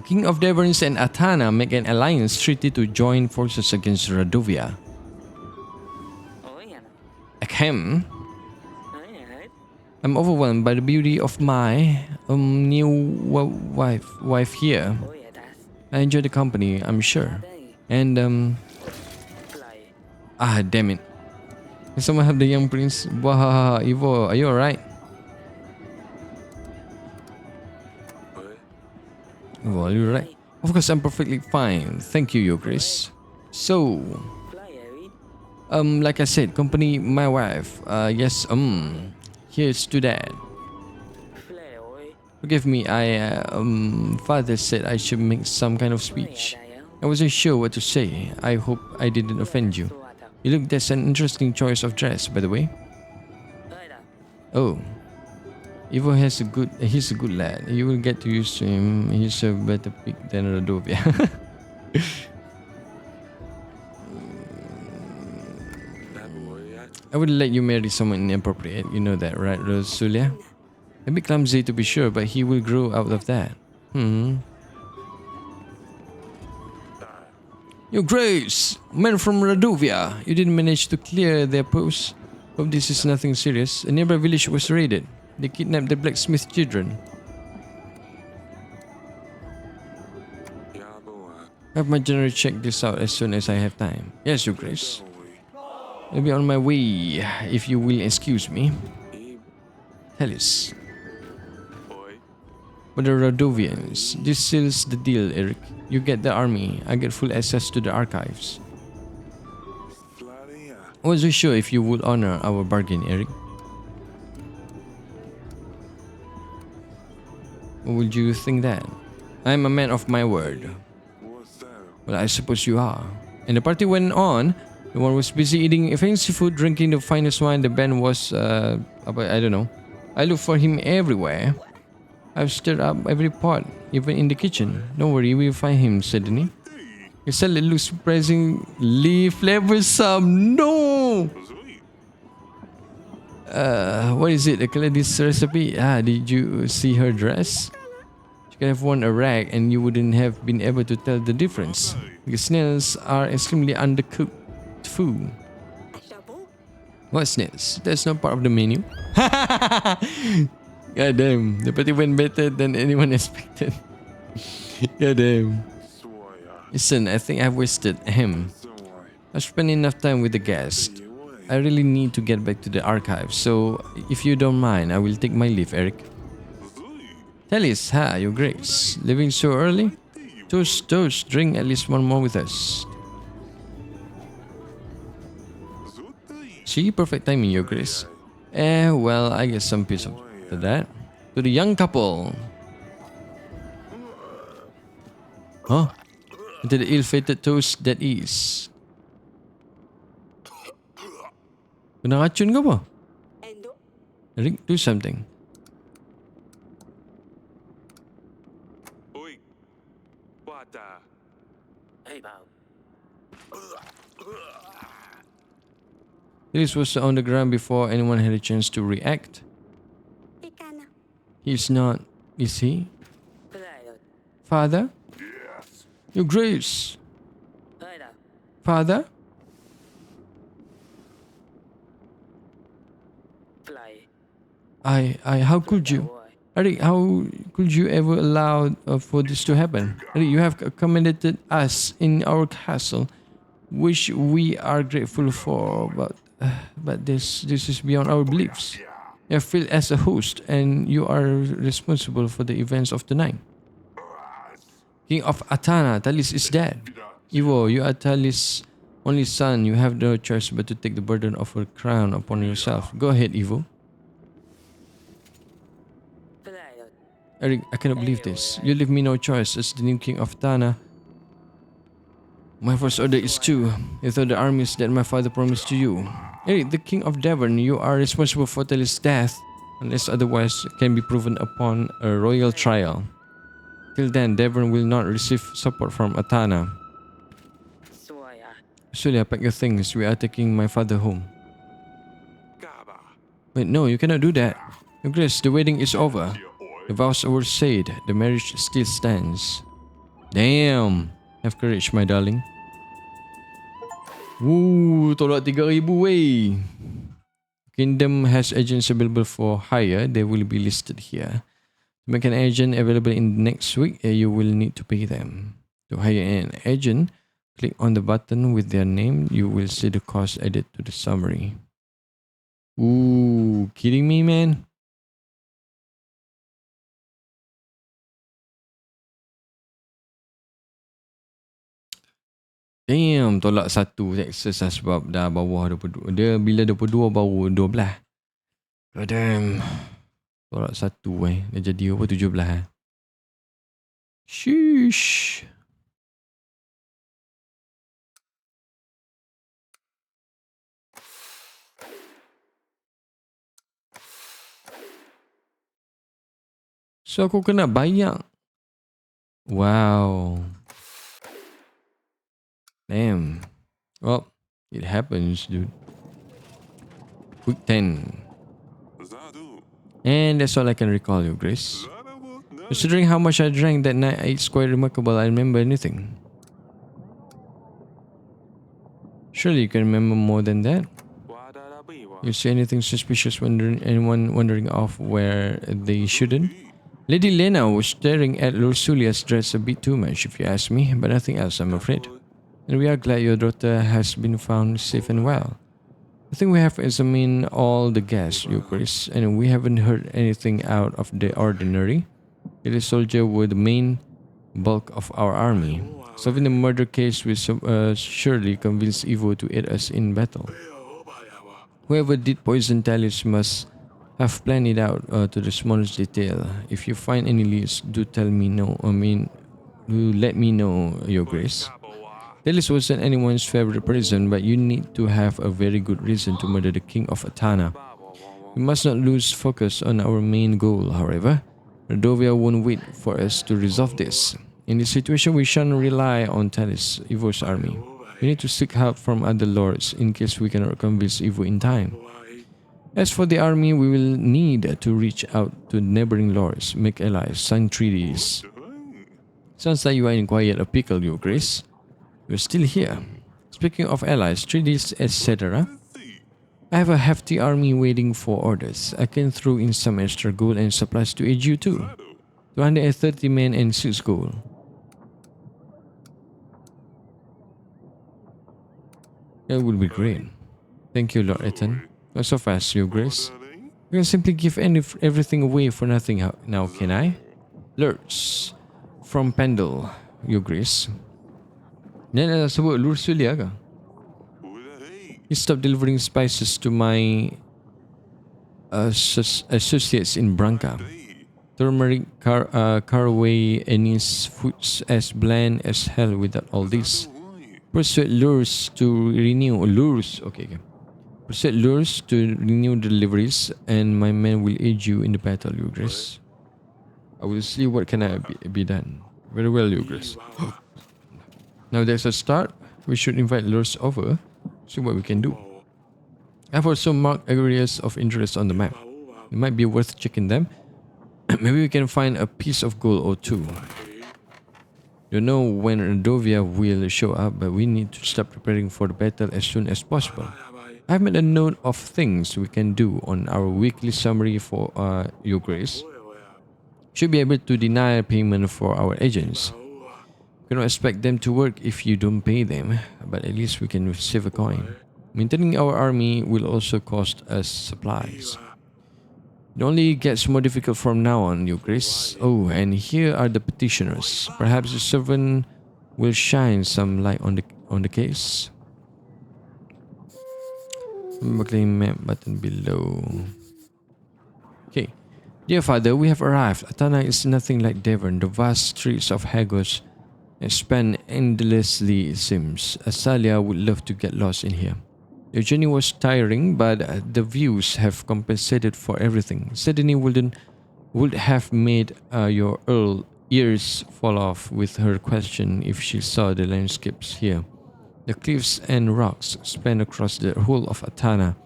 King of Deverns and Atana make an alliance treaty to join forces against Radovia. Ahem. I'm overwhelmed by the beauty of my new wife here. I enjoy the company, I'm sure. And damn it. Can someone help the young prince? Wahaha, Evo, are you alright? Evo, are you alright? Of course, I'm perfectly fine. Thank you, Your Grace. So, like I said, company my wife. Yes, here's to that. Forgive me, father said I should make some kind of speech. I wasn't sure what to say. I hope I didn't offend you. You look, that's an interesting choice of dress, by the way. Oh. Ivo he's a good lad. You will get to use to him. He's a better pick than Radovia. I would let you marry someone inappropriate. You know that, right, Rosulia? A bit clumsy to be sure, but he will grow out of that. Your Grace! Men from Radovia! You didn't manage to clear their posts. Hope this is nothing serious. A nearby village was raided. They kidnapped the blacksmith children. Have my general check this out as soon as I have time. Yes, Your Grace. I'll be on my way, if you will excuse me. Hellis. But the Radovians, this seals the deal, Eric. You get the army, I get full access to the archives. I wasn't sure if you would honor our bargain, Eric. Or would you think that? I'm a man of my word. Well, I suppose you are. And the party went on. The one was busy eating fancy food, drinking the finest wine. The band was, I don't know. I looked for him everywhere. I've stirred up every pot, even in the kitchen. Don't worry, we'll find him, said he. His salad looks surprisingly flavorsome. No! What is it? This recipe? Did you see her dress? She could have worn a rag and you wouldn't have been able to tell the difference. The snails are extremely undercooked food. What snails? That's not part of the menu. God damn, the party went better than anyone expected. God damn. Listen, I think I've wasted him. I've spent enough time with the guest. I really need to get back to the archives, so if you don't mind, I will take my leave, Eric. Hellis, Your Grace. Leaving so early? Toast, toast, drink at least one more with us. See, perfect timing, Your Grace. Well, I guess some piece of that. To the young couple. Huh? Into the ill-fated toast that is. Kena racun ke apa? Eric, do something. This was on the ground before anyone had a chance to react. He's not, is he? Father? Your Grace. Father? How could you? Eric, how could you ever allow for this to happen? Eric, you have accommodated us in our castle, which we are grateful for, but this is beyond our beliefs. You have failed as a host, and you are responsible for the events of the night. King of Atana, Talis is dead. Ivo, you are Talis' only son. You have no choice but to take the burden of her crown upon yourself. Go ahead, Ivo. Eric, I cannot believe this. You leave me no choice as the new king of Tana. My first order is to withdraw the armies that my father promised to you. Eric, the king of Devon, you are responsible for Talis' death, unless otherwise can be proven upon a royal trial. Till then, Devon will not receive support from Atana. Sulia, pack your things. We are taking my father home. Wait, no, you cannot do that. Your Grace, the wedding is over. The vows were said. The marriage still stands. Damn. Have courage, my darling. Woo, tolak 3,000 wey. Kingdom has agents available for hire. They will be listed here. To make an agent available in next week, you will need to pay them. To hire an agent, click on the button with their name. You will see the cost added to the summary. Ooh, kidding me, man? Damn, tolak satu Texas lah sebab dah bawah 22. Dia bila 22 baru 12. God damn. Tolak satu dah jadi apa 17 Sheesh. So aku kena bayar. Wow. Damn. Well, it happens, dude. Quick 10. And that's all I can recall, Your Grace. Considering how much I drank that night, it's quite remarkable I remember anything. Surely you can remember more than that. You see anything suspicious anyone wandering off where they shouldn't? Lady Lena was staring at Ursulia's dress a bit too much, if you ask me, but nothing else, I'm afraid. And we are glad your daughter has been found safe and well. I think we have examined all the guests, Your Grace, and we haven't heard anything out of the ordinary. The soldiers were the main bulk of our army. Solving the murder case will surely convince Evo to aid us in battle. Whoever did poison Talis must have planned it out to the smallest detail. If you find any leads, do let me know, Your Grace. Talis wasn't anyone's favorite person, but you need to have a very good reason to murder the king of Atana. We must not lose focus on our main goal, however. Redovia won't wait for us to resolve this. In this situation, we shan't rely on Talis, Evo's army. We need to seek help from other lords in case we cannot convince Evo in time. As for the army, we will need to reach out to neighboring lords, make allies, sign treaties. Sounds like you are in quite a pickle, Your Grace. You're still here. Speaking of allies, treaties, etc., I have a hefty army waiting for orders. I can throw in some extra gold and supplies to aid you too. 230 men and 6 gold. That would be great. Thank you, Lord Ethan. Not so fast, Your Grace. You can simply give everything away for nothing now, can I? Lurch from Pendle, Your Grace. Ni nak sebut Lursulia ke? He stopped delivering spices to my associates in Branca. Turmeric, caraway, anise, foods as bland as hell without all this. Persuade Lurs to renew Persuade Lurs to renew deliveries, and my men will aid you in the battle, Your Grace. I will see what can be done. Very well, Your Grace. Now there's a start. We should invite Lurs over. See what we can do. I've also marked areas of interest on the map. It might be worth checking them. Maybe we can find a piece of gold or two. Don't know when Redovia will show up, but we need to start preparing for the battle as soon as possible. I've made a note of things we can do on our weekly summary for Your Grace. Should be able to deny payment for our agents. You cannot expect them to work if you don't pay them, but at least we can save a coin. Maintaining our army will also cost us supplies. It only gets more difficult from now on, Your Grace. Oh, and here are the petitioners. Perhaps the servant will shine some light on the case. Claim map button below. Okay. Dear Father, we have arrived. Atana is nothing like Devon. The vast streets of Hagos expand endlessly, it seems. Asalia would love to get lost in here. The journey was tiring, but the views have compensated for everything. Sedini would have made your ears fall off with her question if she saw the landscapes here. The cliffs and rocks span across the whole of Atana.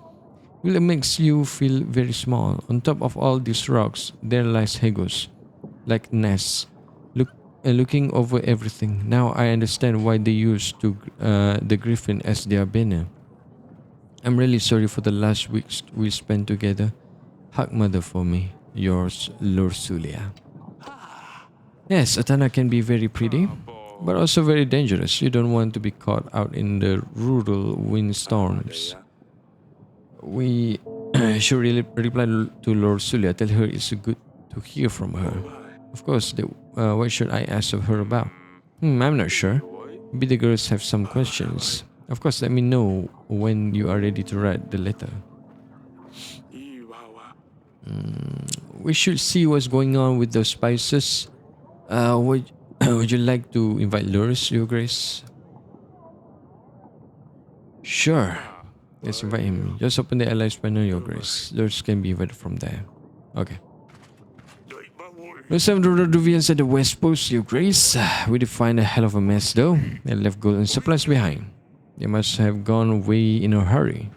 Well, it makes you feel very small. On top of all these rocks, there lies Hagos, like nests. looking over everything. Now I understand why they used the Griffin as their banner. I'm really sorry for the last weeks we spent together. Hug mother for me. Yours, Lursulia. Yes, Atana can be very pretty, but also very dangerous. You don't want to be caught out in the rural windstorms. We should really reply to Lord Sulia. Tell her it's good to hear from her. Of course, what should I ask of her about? I'm not sure. Maybe the girls have some questions. Of course, let me know when you are ready to write the letter. We should see what's going on with those spices. Would you like to invite Loris, Your Grace? Sure. Let's invite him. Just open the allies panel, Your Grace. Loris can be invited from there. Okay. Let's have the Rodovians at the West Post, Your Grace. We did find a hell of a mess though. They left gold and supplies behind. They must have gone away in a hurry.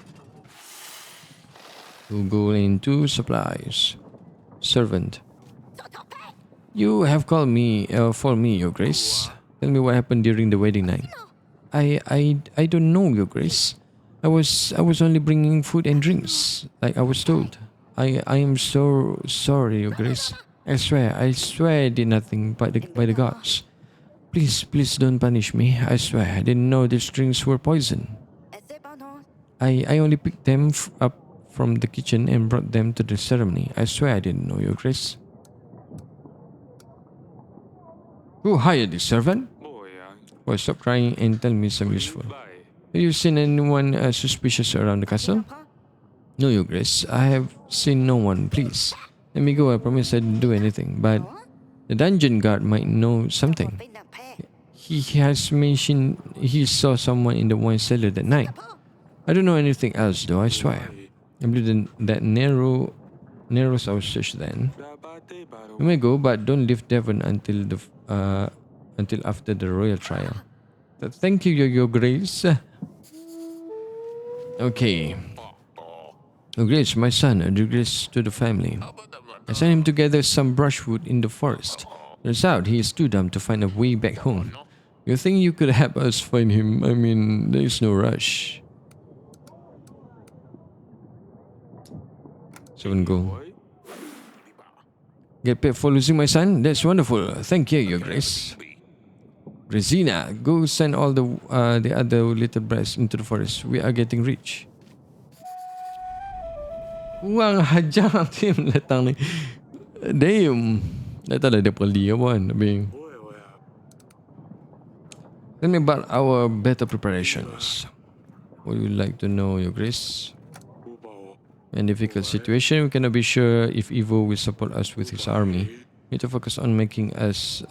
2 gold and 2 supplies. Servant. You have called me for me, Your Grace. Tell me what happened during the wedding night. I don't know, Your Grace. I was only bringing food and drinks, like I was told. I am so sorry, Your Grace. I swear I did nothing by the gods. Please don't punish me. I swear I didn't know these drinks were poison. I only picked them up from the kitchen and brought them to the ceremony. I swear I didn't know, Your Grace. Who hired this servant? Well, stop crying and tell me some useful. Have you seen anyone suspicious around the castle? No, Your Grace. I have seen no one. Please, let me go. I promise I didn't do anything. But the dungeon guard might know something. He has mentioned he saw someone in the wine cellar that night. I don't know anything else, though. I swear. I believe that narrows our search. Then you may go, but don't leave Devon until after the royal trial. Thank you, Your Grace. Okay. Your Grace, my son, a disgrace to the family. I sent him to gather some brushwood in the forest. Turns out he is too dumb to find a way back home. You think you could help us find him? I mean, there is no rush. 7 gold. Get paid for losing my son? That's wonderful. Thank you, Your Grace. Resina, go send all the other little brats into the forest. We are getting rich. Uang hajang tim datang ni. Damn. Dah tak ada peli apa kan. Tell me about our better preparations. Would you like to know, Your Grace? In difficult situation, we cannot be sure if Evo will support us with his army. We need to focus on making as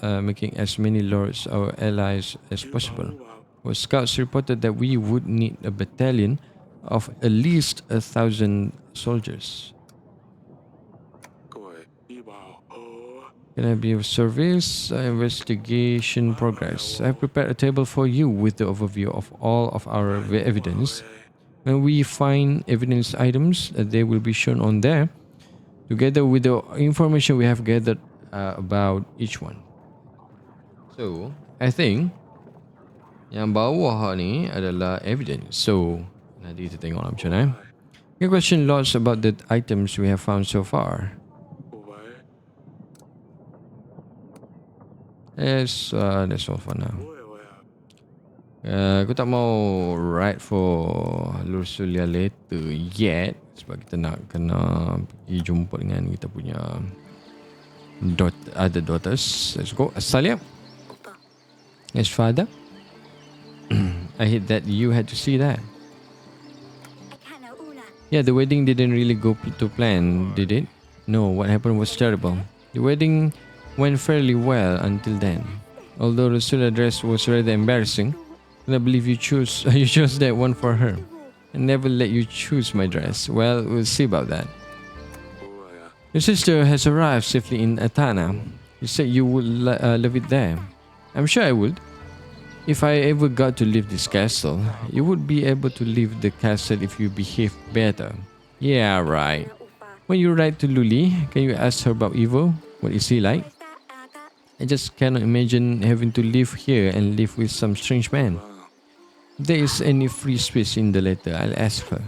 many lords our allies as possible. Our scouts reported that we would need a battalion of at least 1,000 soldiers. Can I be of service? Investigation progress. I have prepared a table for you with the overview of all of our evidence. When we find evidence items, they will be shown on there, together with the information we have gathered about each one. So, I think yang bawah ni adalah evidence. So, nanti kita tengok lah macam mana. Any question lots about the items we have found so far? Yes, that's all for now. Aku tak mau write for Lursulia later yet sebab kita nak kena pergi jumpa dengan kita punya other daughters. Let's go. Asalia. Yes, father. I hate that you had to see that. Yeah, the wedding didn't really go to plan, did it? No, what happened was terrible. The wedding went fairly well until then. Although the Sula dress was rather embarrassing, I believe you chose that one for her. I never let you choose my dress. Well, we'll see about that. Your sister has arrived safely in Atana. You said you would leave it there. I'm sure I would. If I ever got to leave this castle, you would be able to leave the castle if you behave better. Yeah, right. When you write to Luli, can you ask her about Evo? What is he like? I just cannot imagine having to live here and live with some strange man. If there is any free space in the letter, I'll ask her.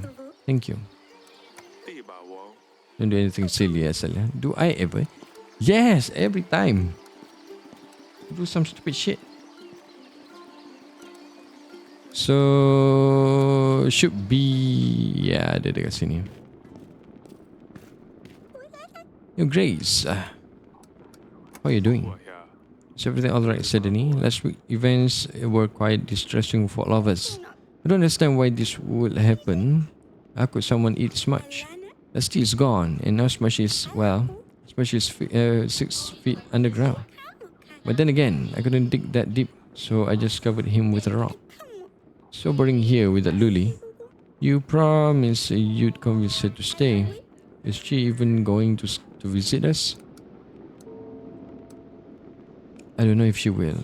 Thank you. Don't do anything silly, Asal. Do I ever? Yes, every time. Do some stupid shit. So should be, yeah, ada dekat sini. Yo, Grace, how are you doing? Is everything alright, Sydney? Last week events were quite distressing for all of us. I don't understand why this would happen. How could someone eat this much? Dusty is gone, and now Smash is, well, Smash is 6 feet underground. But then again, I couldn't dig that deep, so I just covered him with a rock. Sobering here with that Luli. You promised you'd convince her to stay. Is she even going to visit us? I don't know if she will.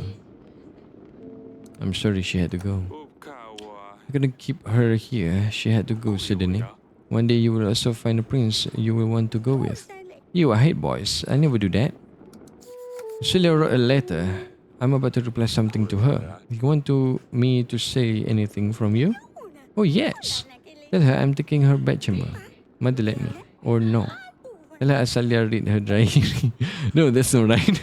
I'm sorry she had to go. I couldn't keep her here. She had to go, Sydney. One day you will also find a prince you will want to go with. You, I hate boys. I never do that. Celia wrote a letter. I'm about to reply something to her. You want me to say anything from you? Oh, yes. Tell her I'm taking her bedchamber. Mother let me. Or no. Tell her Asalia read her diary. No, that's not right.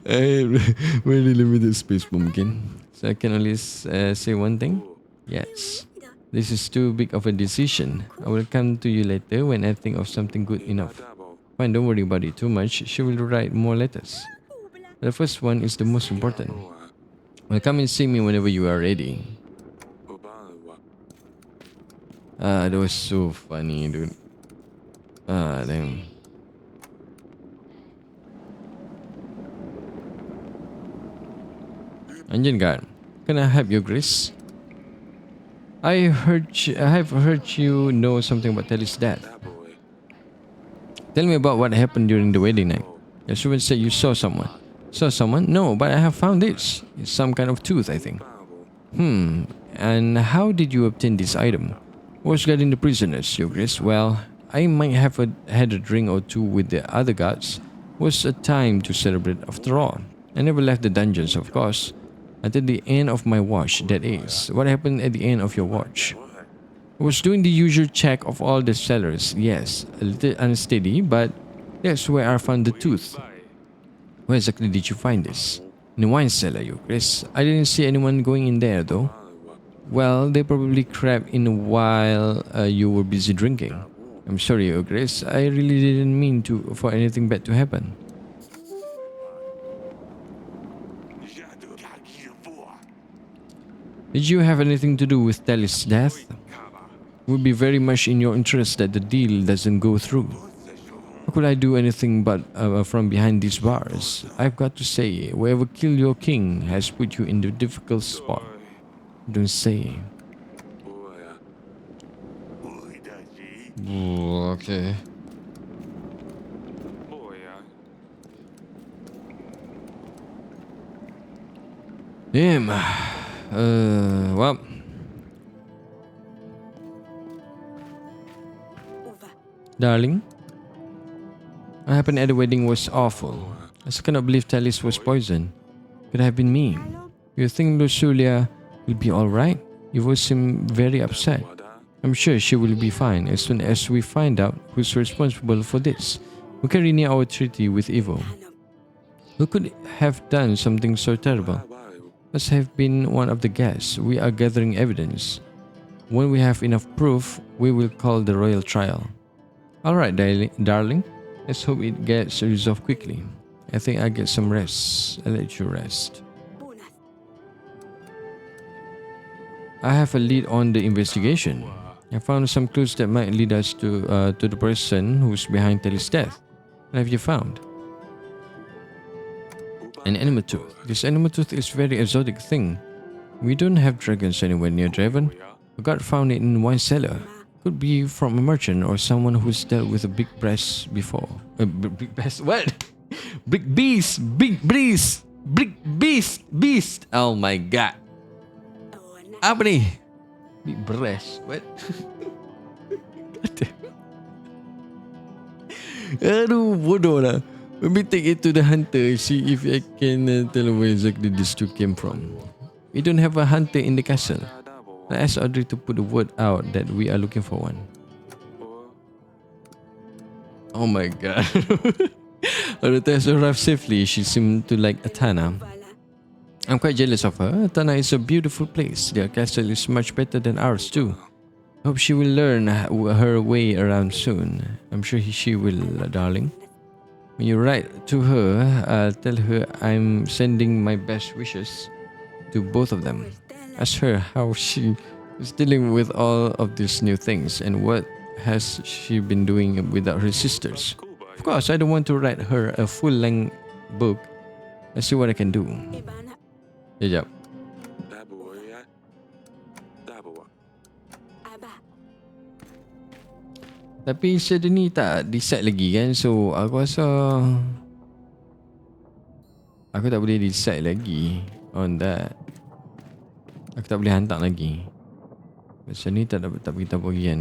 Very limited space mungkin. So I can only say one thing. Yes. This is too big of a decision. I will come to you later when I think of something good enough. Fine, don't worry about it too much. She will write more letters. The first one is the most important. Well, come and see me whenever you are ready. That was so funny, dude. Damn. Engine guard, can I help you, Grace? I have heard you know something about Telly's death. Tell me about what happened during the wedding night. Yasuin said you saw someone. Saw someone? No, but I have found this. It's some kind of tooth, I think. And how did you obtain this item? What's guarding the prisoners, Your Grace? Well, I might have had a drink or two with the other guards. It was a time to celebrate after all. I never left the dungeons, of course. Until the end of my watch, that is. What happened at the end of your watch? I was doing the usual check of all the cellars. Yes, a little unsteady, but that's where I found the tooth. Where exactly did you find this? In the wine cellar, Your Grace. I didn't see anyone going in there, though. Well, they probably crept in while you were busy drinking. I'm sorry, Your Grace. I really didn't mean for anything bad to happen. Did you have anything to do with Telly's death? It would be very much in your interest that the deal doesn't go through. How could I do anything but from behind these bars? I've got to say, whoever killed your king has put you in the difficult spot. Don't say. Oh, okay. Damn. Well. Darling, what happened at the wedding was awful. I still cannot believe Talis was poisoned. Could have been me. You think Luculia will be alright? You both seem very upset. I'm sure she will be fine as soon as we find out who's responsible for this. We can renew our treaty with Evo. Who could have done something so terrible? Must have been one of the guests. We are gathering evidence. When we have enough proof, we will call the royal trial. Alright, darling. Let's hope it gets resolved quickly. I think I'll get some rest. I'll let you rest. I have a lead on the investigation. I found some clues that might lead us to the person who's behind Telly's death. What have you found? An animal tooth. This animal tooth is a very exotic thing. We don't have dragons anywhere near Draven. A guard found it in one cellar. Could be from a merchant or someone who's dealt with a big breast before. Big breast? What? Big beast! Big beast! Big beast! Beast! Oh my god. Apa ni? Big breast. What? Aduh, bodoh lah. Let me take it to the hunter, see if I can tell where exactly these two came from. We don't have a hunter in the castle. I asked Audrey to put the word out that we are looking for one. Oh my god. Although Tess arrived safely, she seemed to like Atana. I'm quite jealous of her. Atana is a beautiful place. Their castle is much better than ours too. Hope she will learn her way around soon. I'm sure she will, darling. When you write to her, tell her I'm sending my best wishes to both of them. Ask her how she is dealing with all of these new things and what has she been doing without her sisters. Of course, I don't want to write her a full-length book. Let's see what I can do. Sekejap. Tapi dia ni tak decide lagi kan. So aku rasa aku tak boleh decide lagi on that. Aku tak boleh hantar lagi. Macam ni tak beritahu lagi kan.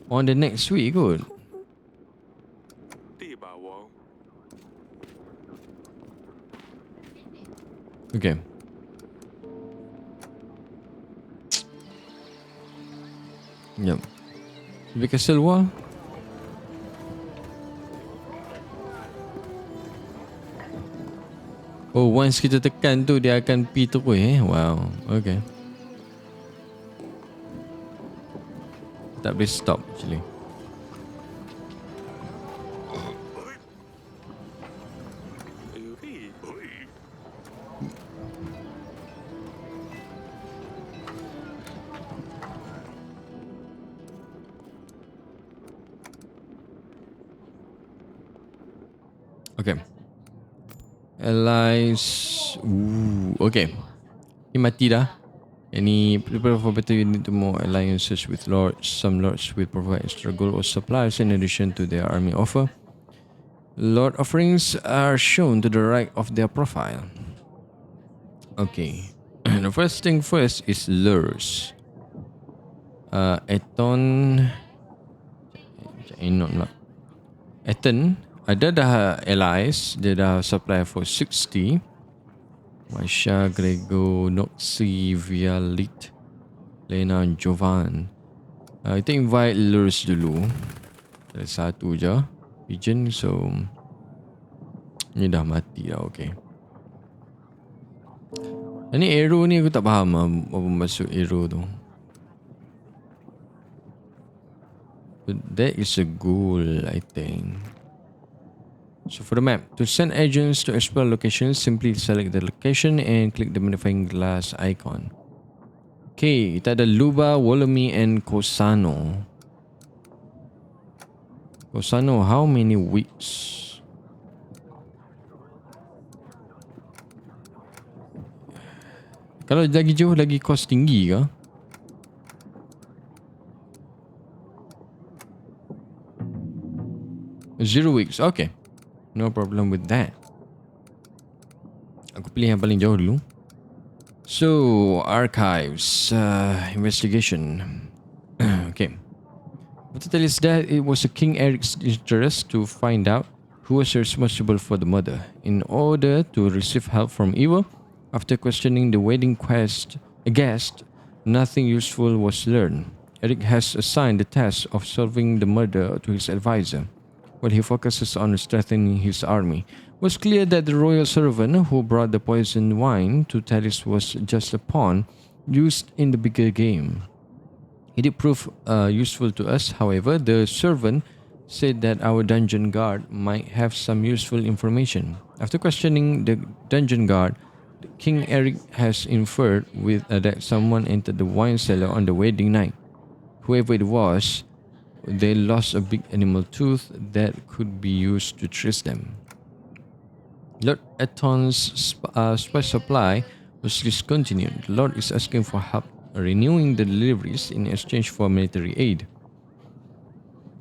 On the next week kot. Okay. Yep. Lebih kesel wall. Oh, once kita tekan tu dia akan pi terus Wow. Okay. Tak boleh stop actually. Okay. Allies. Okay. Ni mati dah. Any prepare for battle, you need to more alliances with lords. Some lords will provide extra gold or supplies in addition to their army offer. Lord offerings are shown to the right of their profile. Okay. The first thing first is lures. Eton. Eton. Ada dah allies. Dia dah supply for 60. Masha, Grego, Noxy, Vialit, Lena, Jovan. Kita invite lures dulu. Ada satu je pigeon. So ni dah mati dah. Okay. Ni arrow ni aku tak faham apa maksud arrow tu. But that is a goal, I think. So for the map, to send agents to explore locations, simply select the location and click the magnifying glass icon. Okay, kita ada Luba, Wolomi and Kosano. Kosano, how many weeks? Kalau lagi jauh lagi kos tinggi ke? Zero weeks, okay. No problem with that. Aku pilih yang paling jauh dulu. So, archives, investigation. Okay. What to tell is that it was a King Eric's interest to find out who was responsible for the murder. In order to receive help from Eva, after questioning the wedding guest, nothing useful was learned. Eric has assigned the task of solving the murder to his advisor, while he focuses on strengthening his army. It was clear that the royal servant who brought the poisoned wine to Talis was just a pawn used in the bigger game. It did prove useful to us, however. The servant said that our dungeon guard might have some useful information. After questioning the dungeon guard, King Eric has inferred that someone entered the wine cellar on the wedding night. Whoever it was, they lost a big animal tooth that could be used to trace them. Lord Eton's spice supply was discontinued. The Lord is asking for help renewing the deliveries in exchange for military aid.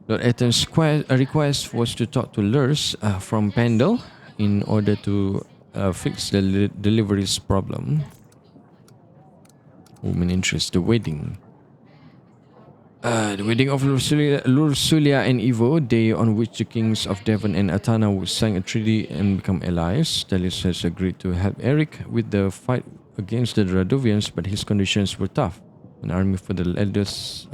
Lord Eton's request was to talk to Lurs from Pendle in order to fix the deliveries problem. Woman interest, the wedding. The wedding of Lursulia and Ivo, day on which the kings of Devon and Atana would sign a treaty and become allies. Talis has agreed to help Eric with the fight against the Radovians, but his conditions were tough. An army for the eldest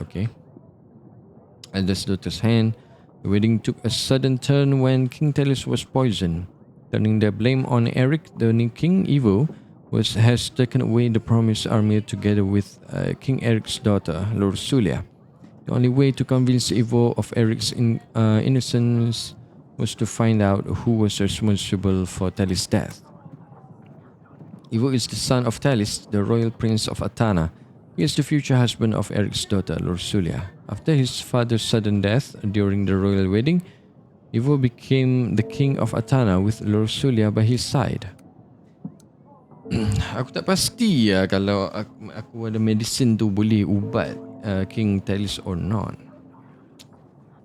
daughter's hand. The wedding took a sudden turn when King Talis was poisoned. Turning the blame on Eric, the new King Ivo has taken away the promised army together with King Eric's daughter, Lursulia. The only way to convince Ivo of Eric's innocence was to find out who was responsible for Talis' death. Ivo is the son of Talis, the royal prince of Atana. He is the future husband of Eric's daughter, Lursulia. After his father's sudden death during the royal wedding, Ivo became the king of Atana with Lursulia by his side. Aku tak pasti kalau aku ada medicine tu boleh ubat King Talis or not.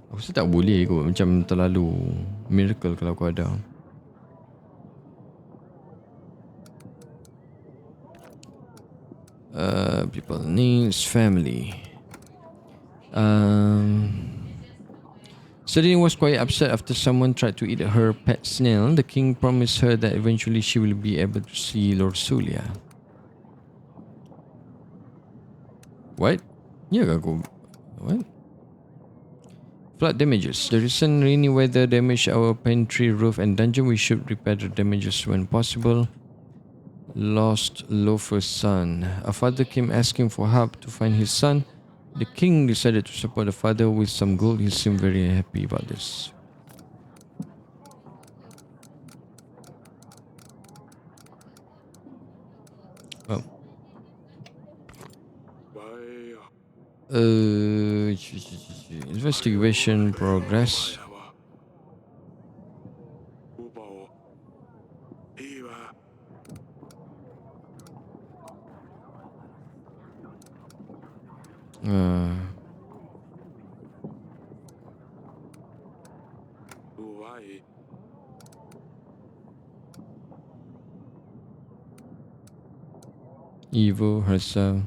Aku rasa tak boleh kot, macam terlalu miracle kalau aku ada. People needs family. Serene was quite upset after someone tried to eat her pet snail. The king promised her that eventually she will be able to see Lursulia. What? Yeah, go. What? Flood damages. The recent rainy weather damaged our pantry, roof and dungeon. We should repair the damages when possible. Lost Loafer's son. A father came asking for help to find his son. The king decided to support the father with some gold. He seemed very happy about this. Oh. Investigation progress. Evo herself.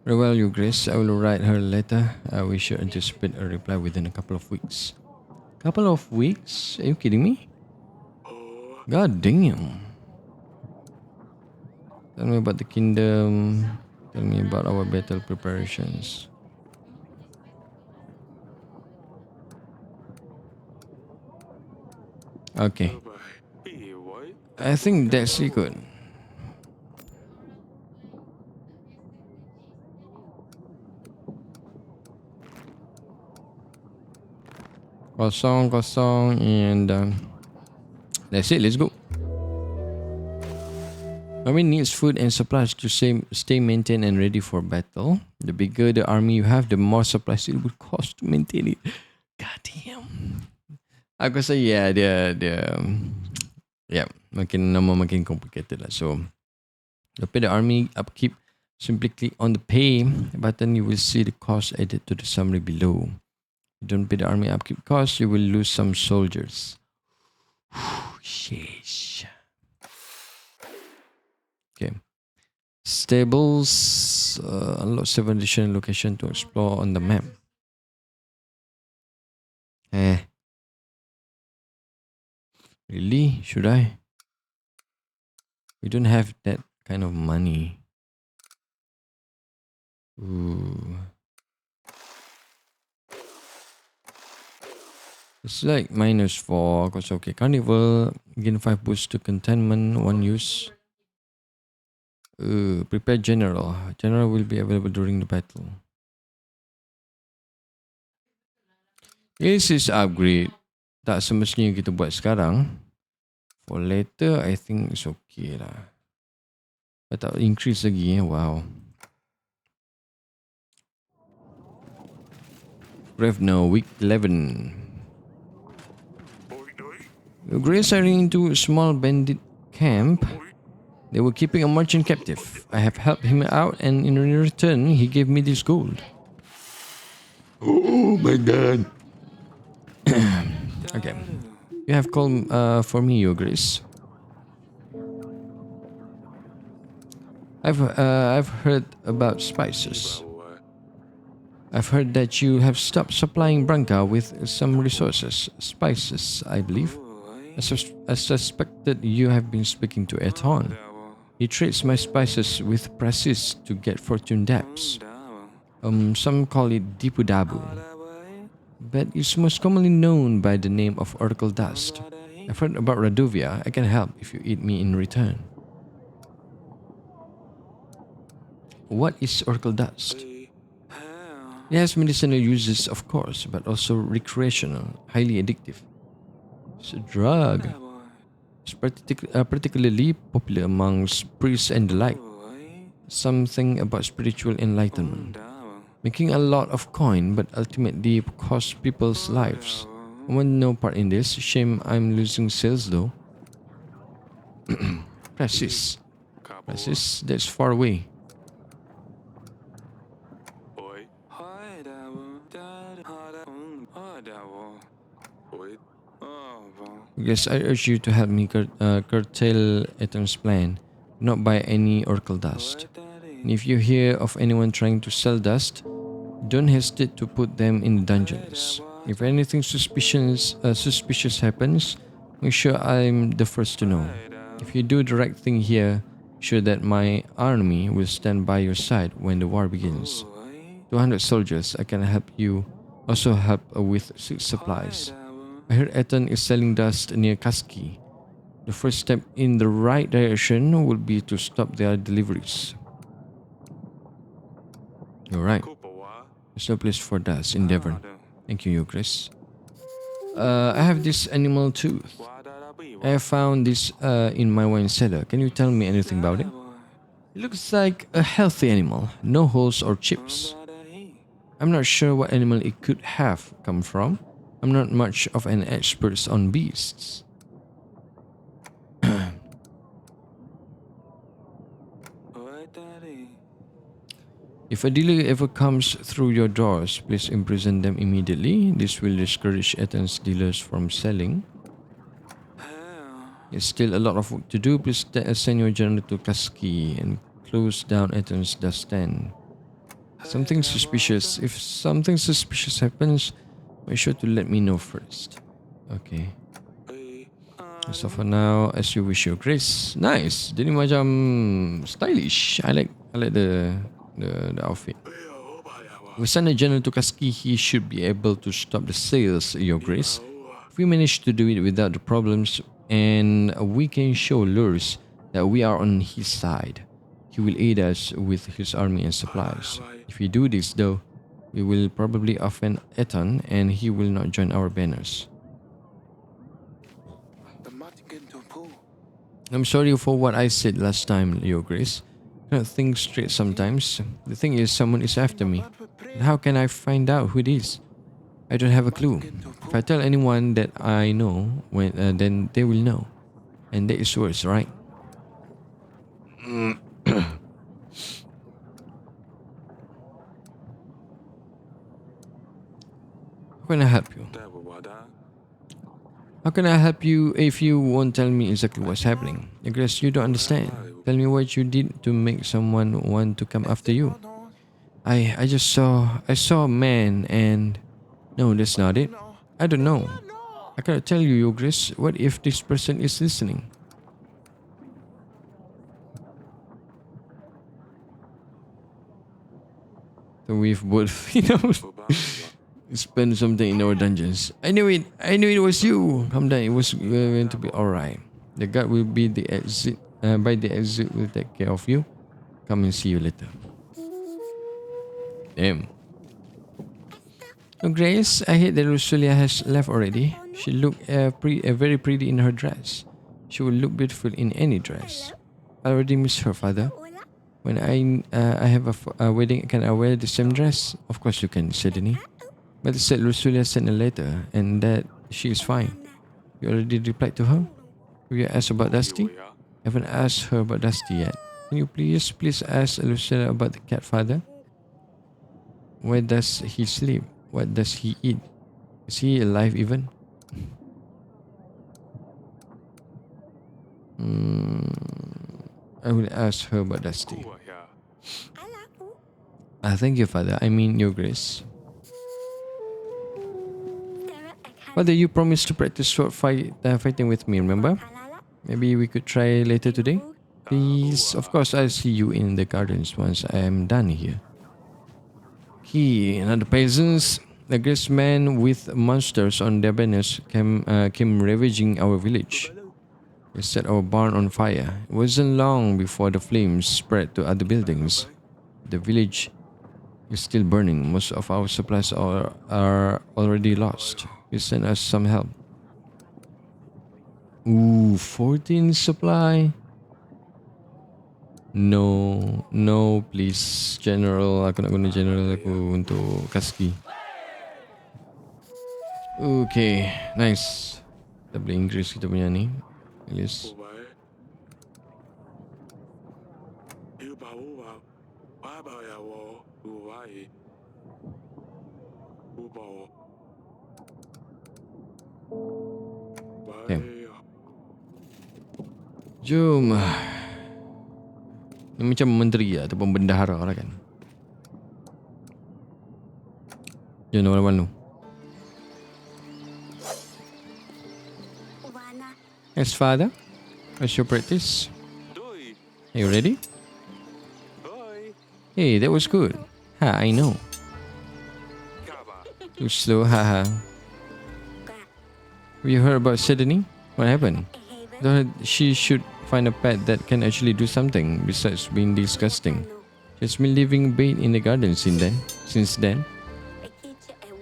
Very well, Your Grace. I will write her a letter. We should anticipate a reply within a couple of weeks. Couple of weeks? Are you kidding me? God damn. Tell me about the kingdom. Tell me about our battle preparations. Okay. I think that's it good. Kosong, and that's it. Let's go. Army needs food and supplies to stay maintained and ready for battle. The bigger the army you have, the more supplies it would cost to maintain it. God damn. Aku rasa makin lama makin complicated lah. So, pay the army upkeep. Simply click on the pay button. You will see the cost added to the summary below. You don't pay the army upkeep cost, you will lose some soldiers. Sheesh. Okay. Stables. Unlock 7 additional location to explore on the map. Really? Should I? We don't have that kind of money. Ooh. It's like -4. Cause okay. Carnival. Gain 5 boost to contentment. 1 use. Prepare general. General will be available during the battle. This is upgrade. Tak semestinya kita buat sekarang. For later, I think it's okay lah. But tak increase lagi. Wow. Revno, week 11. Grace are into a small bandit camp. They were keeping a merchant captive. I have helped him out, and in return, he gave me this gold. Oh my god. Okay. You have called for me, Your Grace. I've heard about spices. I've heard that you have stopped supplying Branca with some resources, spices, I believe. I suspected you have been speaking to Eton. He trades my spices with Prasis to get fortune depths. Some call it Dipu Dabu, but it's most commonly known by the name of Oracle Dust. I've heard about Radovia. I can help if you eat me in return. What is Oracle Dust? It has medicinal uses, of course, but also recreational, highly addictive. It's a drug. It's particularly popular amongst priests and the like. Something about spiritual enlightenment. Making a lot of coin, but ultimately cost people's lives. I want no part in this. Shame I'm losing sales though. Prasis. Prasis, that's far away. Yes, I urge you to help me curtail Eton's plan, not buy any Oracle dust. And if you hear of anyone trying to sell dust, don't hesitate to put them in the dungeons. If anything suspicious happens, make sure I'm the first to know. If you do the right thing here, sure that my army will stand by your side when the war begins. 200 soldiers, I can help you. Also help with supplies. I heard Eton is selling dust near Kaski. The first step in the right direction would be to stop their deliveries. You're right. There's no place for dust in Devon. Thank you, Chris. I have this animal tooth. I have found this in my wine cellar. Can you tell me anything about it? It looks like a healthy animal, no holes or chips. I'm not sure what animal it could have come from. I'm not much of an expert on beasts. If a dealer ever comes through your doors, please imprison them immediately. This will discourage Eton's dealers from selling. It's still a lot of work to do. Please send your general to Kaski and close down Eton's dust stand. Something suspicious. If something suspicious happens, make sure to let me know first. Okay. So for now, as you wish, Your Grace. Nice. Jadi macam stylish. I like the outfit. We send a general to Kaski. He should be able to stop the sales, Your Grace. If we manage to do it without the problems, and we can show Lurs that we are on his side, he will aid us with his army and supplies. If we do this, though, we will probably offend Eton, and he will not join our banners. I'm sorry for what I said last time, Your Grace. I cannot think straight sometimes. The thing is, someone is after me. And how can I find out who it is? I don't have a clue. If I tell anyone that I know, then they will know. And that is worse, right? How can I help you? How can I help you if you won't tell me exactly what's happening? I guess you don't understand. Tell me what you did to make someone want to come after you. I saw a man and... No, that's not it. I don't know. I cannot tell you, Your Grace. What if this person is listening? So we've both, spend something in our dungeons. I knew it. I knew it was you. Calm down. It was going to be alright. The guard will be the exit. By the exit, will take care of you. Come and see you later. Damn. Oh, Grace, I heard that Rusulia has left already. She looked very pretty in her dress. She will look beautiful in any dress. I already miss her, Father. When I have a wedding, can I wear the same dress? Of course you can, Sedini. But they said Rusulia sent a letter and that she is fine. You already replied to her? Have you asked about Dusty? I haven't asked her about Dusty yet. Can you please ask Rusulia about the cat, Father? Where does he sleep? What does he eat? Is he alive even? I will ask her about Dusty. Thank you, Father. I mean, Your Grace. Father, you promised to practice fighting with me, remember? Maybe we could try later today? Please, of course, I'll see you in the gardens once I am done here. He and other peasants, the great men with monsters on their banners came ravaging our village. They set our barn on fire. It wasn't long before the flames spread to other buildings. The village is still burning. Most of our supplies are already lost. You send us some help. Ooh, 14 supply. No, please. General, aku nak guna general aku untuk Kasky. Okay, nice. Kita boleh increase kita punya ni. At least. Okay. Jom. Ini macam menteri lah, ataupun bendahara lah kan. Jom malu-malu. Yes, Father. What's your practice? Are you ready? Hey, that was good. Ha, I know. Too slow, haha. Have you heard about Sydney? What happened? I thought she should find a pet that can actually do something besides being disgusting. She's been leaving bait in the garden since then.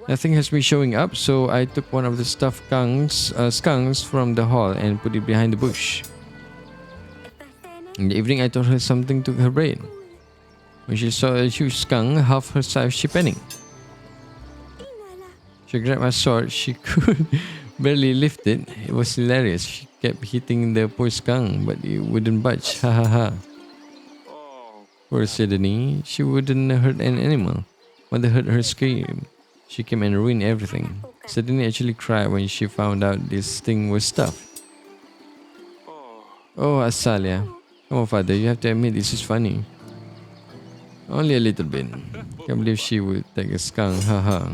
Nothing has been showing up, so I took one of the stuffed skunks from the hall and put it behind the bush. In the evening, I told her something took her brain. When she saw a huge skunk half her size, she panicked. She grabbed my sword. She could barely lift it. It was hilarious. She kept hitting the poor skunk, but it wouldn't budge. Ha ha ha. Poor Sydney. She wouldn't hurt an animal. Mother heard her scream. She came and ruined everything. Sydney actually cried when she found out this thing was stuffed. Oh, Asalia. Come on, Father. You have to admit this is funny. Only a little bit. Can't believe she would take a skunk. Haha.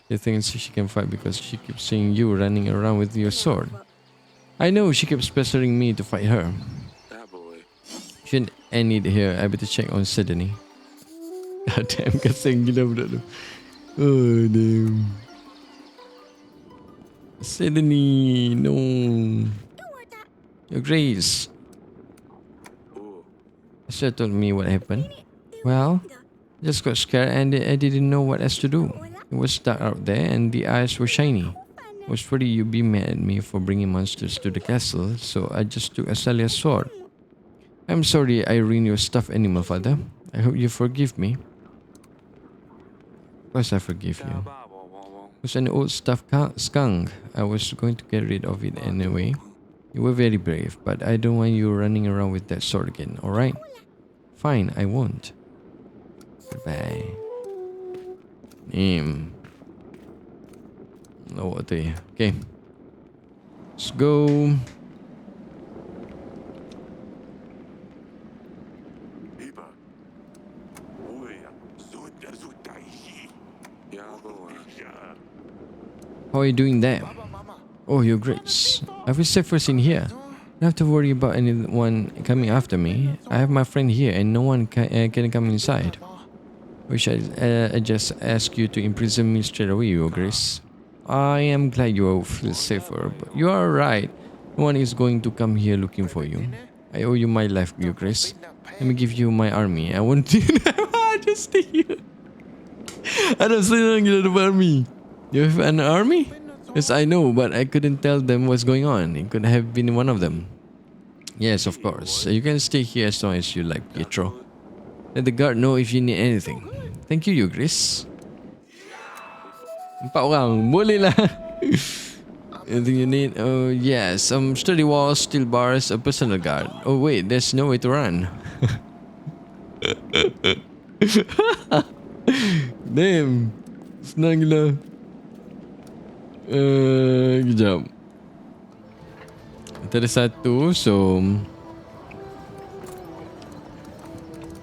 She thinks she can fight because she keeps seeing you running around with your sword. I know, she keeps pestering me to fight her. Shouldn't end it here. I better check on Sydney. God damn, kasing gila budak tu. Oh, damn. Sydney, no. Your Grace. She told me what happened. Well, I just got scared and I didn't know what else to do. It was dark out there and the eyes were shiny. I was worried you'd be mad at me for bringing monsters to the castle, so I just took Asalia's sword. I'm sorry I ruined your stuffed animal, Father. I hope you forgive me. Of course I forgive you. It was an old stuffed skunk. I was going to get rid of it anyway. You were very brave, but I don't want you running around with that sword again, alright? Fine, I won't. Goodbye. Oh, what the... Okay. Let's go. How are you doing there? Oh, Your Grace. I feel safer in here. Don't have to worry about anyone coming after me. I have my friend here and no one can come inside. Wish I just ask you to imprison me straight away, Your Grace. I am glad you feel safer, but you are right. No one is going to come here looking for you. I owe you my life, Your Grace. Let me give you my army. I want to just stay here. I don't say nothing to the army. You have an army? Yes, I know, but I couldn't tell them what's going on. It could have been one of them. Yes, of course. You can stay here as long as you like, Pietro. Let the guard know if you need anything. Thank you, Your Grace. 4 orang. Boleh lah. Anything you need? Oh, yes. Sturdy walls, steel bars, a personal guard. Oh, wait. There's no way to run. Damn. Senang gila. Kejap. Kita ada satu, so...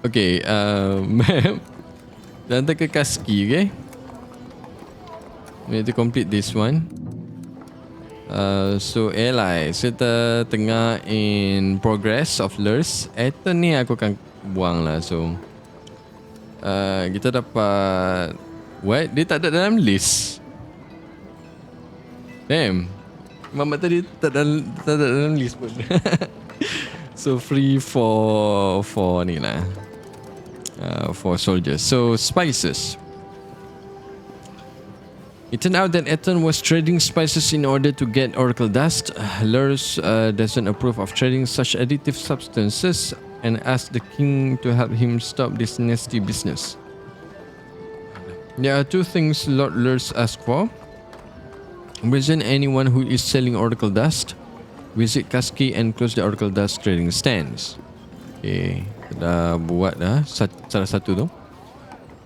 Okay, map. Dan hantar ke Kaski, okay? We need to complete this one. So allies, kita tengah in progress of Lurs. Ethan ni aku akan buang lah, so... kita dapat... What? Dia tak ada dalam list. Damn. Mamat tadi tak ada dalam list pun. So free for ni lah. For soldiers. So spices. It turned out that Ethan was trading spices in order to get Oracle Dust. Lurs doesn't approve of trading such additive substances and asked the king to help him stop this nasty business. There are two things Lord Lurs asked for. Present anyone who is selling Oracle Dust. Visit Kaski and close the Oracle Dust trading stands. Okay, kita dah buat dah salah satu tu.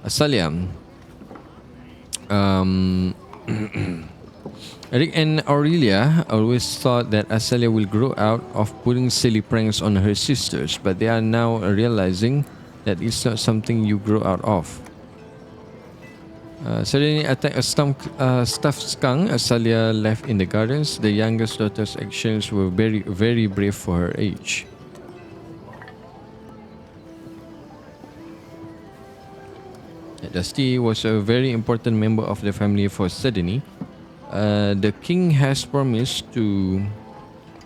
Asalia. Eric and Aurelia always thought that Asalia will grow out of pulling silly pranks on her sisters, but they are now realizing that it's not something you grow out of. Suddenly attacked a stuffed skunk. Asalia left in the gardens. The youngest daughter's actions were very, very brave for her age. Dusty was a very important member of the family for Sedene. The king has promised to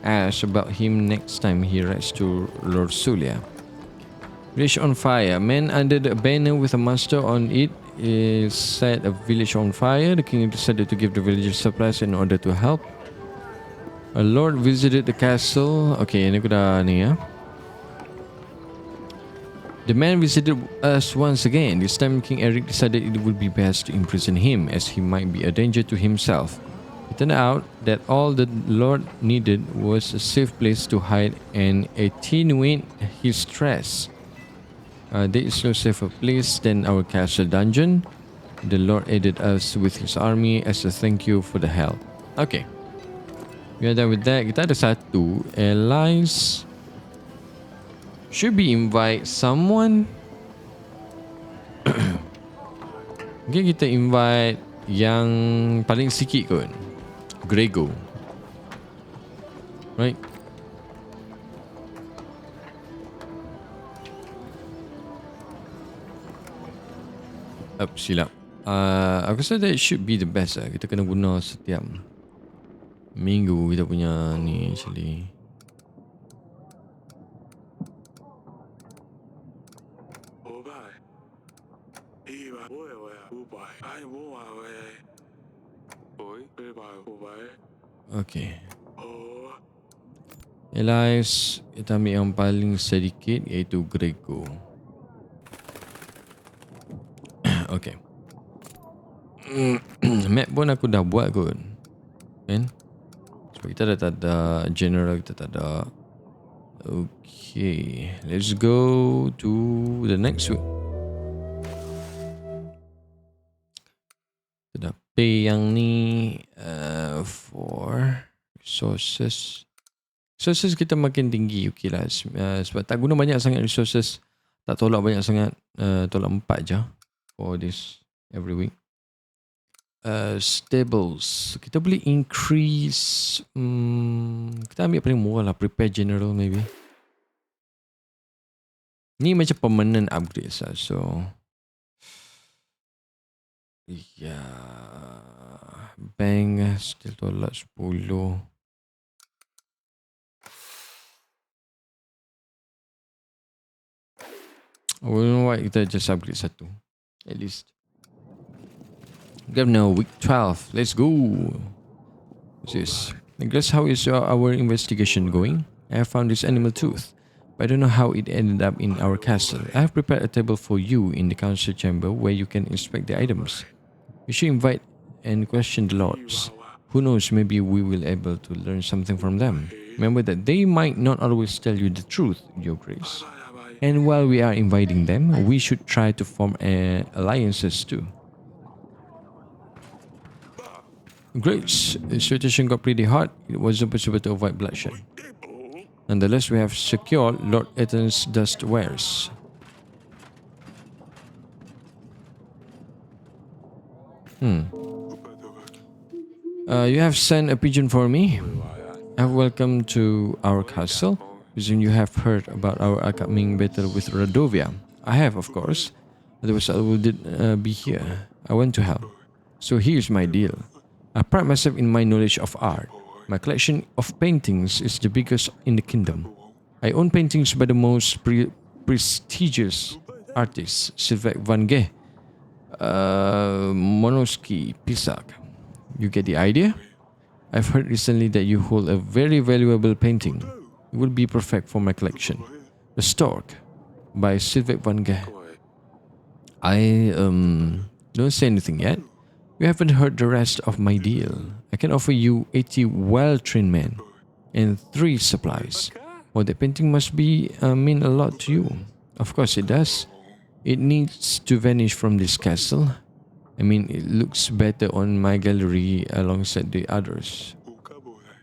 ask about him next time he writes to Lord Sulia. Village on fire. Man under the banner with a monster on it is set a village on fire. The king decided to give the villagers supplies in order to help. A lord visited the castle. Okay, ini aku dah ni ya. The man visited us once again. This time King Eric decided it would be best to imprison him as he might be a danger to himself. It turned out that all the Lord needed was a safe place to hide and attenuate his stress. There is no safer place than our castle dungeon. The Lord aided us with his army as a thank you for the help. Okay. We are done with that. Kita ada satu. Allies. Should we invite someone? Mungkin kita invite yang paling sikit kot. Grego. Right? Silap. Aku rasa that should be the best lah. Kita kena guna setiap minggu kita punya ni actually. Okay. Elias, kita ambil yang paling sedikit iaitu Grego. Okay. Map pun aku dah buat kot. Kan? Sebab kita dah tak ada general, kita tak ada. Okay. Let's go to the next one. Kita dah pay yang ni for resources. Resources kita makin tinggi. Okay lah. Sebab tak guna banyak sangat resources. Tak tolak banyak sangat. Tolak 4 je. For this every week. Stables. Kita boleh increase. Kita ambil paling murah lah. Prepare general maybe. Ni macam permanent upgrades lah. So. Bank still tolak 10. I don't know why kita just upgrade satu. At least. Governor, week 12. Let's go. What's this? Nicholas, how is our investigation going? I have found this animal tooth, but I don't know how it ended up in our castle. I have prepared a table for you in the council chamber where you can inspect the items. You should invite and question the lords. Who knows, maybe we will able to learn something from them. Remember that they might not always tell you the truth, Your Grace. And while we are inviting them, we should try to form alliances too. Great. The situation got pretty hot. It wasn't possible to avoid bloodshed. Nonetheless, we have secured Lord Ethan's dust wares. You have sent a pigeon for me. Welcome to our castle. Presume you have heard about our upcoming battle with Radovia. I have, of course. Otherwise, I wouldn't be here. I want to help. So here's my deal. I pride myself in my knowledge of art. My collection of paintings is the biggest in the kingdom. I own paintings by the most prestigious artists, Sylvain van Gogh, Monosky, Pisac. You get the idea? I've heard recently that you hold a very valuable painting. It would be perfect for my collection. The Stork by Sylvain van Gogh. I don't say anything yet. You haven't heard the rest of my deal. I can offer you 80 well-trained men and 3 supplies. Well, the painting must mean a lot to you. Of course it does. It needs to vanish from this castle. I mean, it looks better on my gallery alongside the others.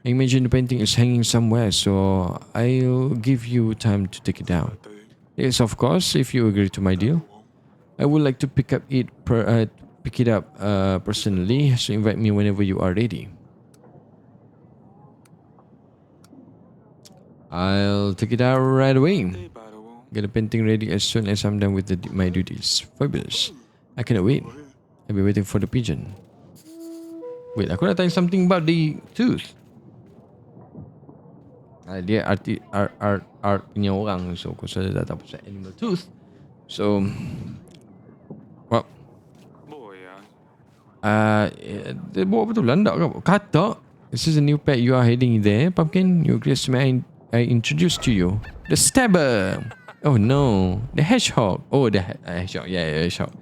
I imagine the painting is hanging somewhere, so I'll give you time to take it down. Yes, of course, if you agree to my deal. I would like to pick it up personally, so invite me whenever you are ready. I'll take it out right away. Get the painting ready as soon as I'm done with my duties. Fabulous. I cannot wait. I'll be waiting for the pigeon. Wait, aku nak tanya something about the tooth. Dia art punya orang, so aku rasa dah tahu pasal animal tooth. So, well, dia bawa apa tu? Landak ke? Katak? This is a new pet you are heading there, Pumpkin. You agree to me I introduce to you. The Stabber! Oh no, the Hedgehog. Oh, the Hedgehog. Yeah, Hedgehog.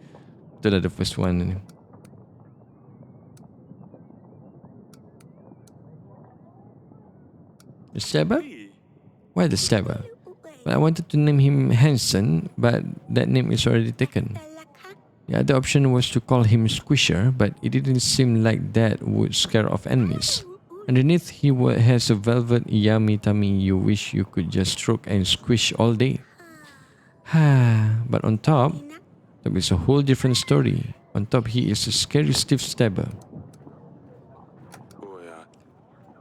Itulah the first one. The Stabber? Why the Stabber? Well, I wanted to name him Hanson, but that name is already taken. The other option was to call him Squisher, but it didn't seem like that would scare off enemies. Underneath, he has a velvet yummy tummy you wish you could just stroke and squish all day. But on top is a whole different story. On top, he is a scary stiff stabber.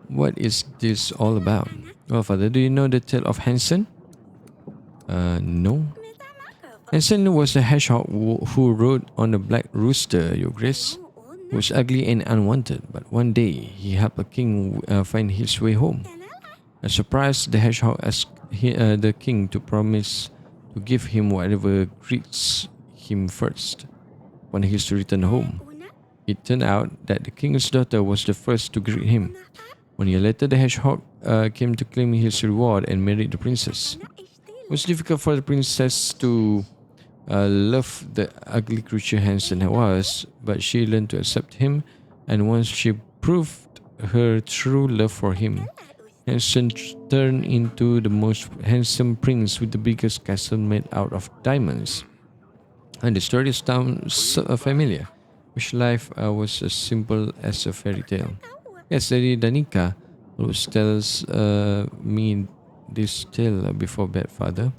What is this all about? Well, Father, do you know the tale of Hansen? No. Hansen was a hedgehog who rode on a black rooster, Your Grace. He was ugly and unwanted, but one day he helped a king find his way home. As surprised, the hedgehog asked the king to promise to give him whatever greets him first when his return home. It turned out that the king's daughter was the first to greet him. 1 year later, the hedgehog came to claim his reward and married the princess. It was difficult for the princess to love the ugly creature Hansen was, but she learned to accept him, and once she proved her true love for him, Hansen turned into the most handsome prince with the biggest castle made out of diamonds. And the story sounds familiar, which life was as simple as a fairy tale. Yes, Lady Danica always tells me this tale before bed, Father.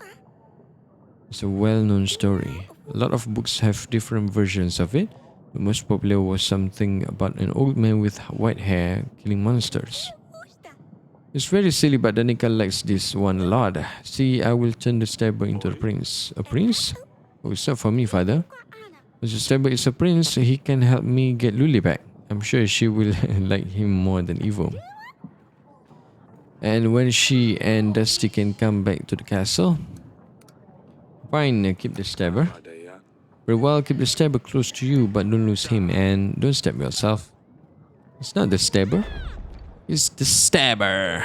It's a well-known story. A lot of books have different versions of it. The most popular was something about an old man with white hair killing monsters. It's very silly, but Danica likes this one a lot. See, I will turn the stabber into a prince. A prince? Oh, it's not for me, Father. As the stabber is a prince, he can help me get Luli back. I'm sure she will like him more than evil. And when she and Dusty can come back to the castle, fine, keep the stabber. Very well, keep the stabber close to you, but don't lose him and don't stab yourself. It's not the stabber. It's the stabber.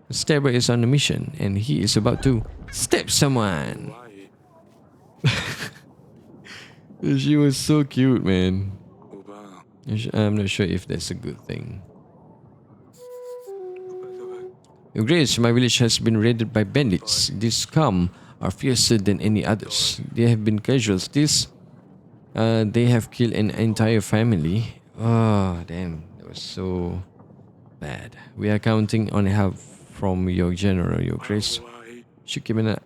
The stabber is on a mission and he is about to stab someone. She was so cute, man. I'm not sure if that's a good thing. Your Grace, my village has been raided by bandits. These scum are fiercer than any others. There have been casualties. They have killed an entire family. Oh, damn. That was so bad. We are counting on help from your general, Your Grace. Should keep an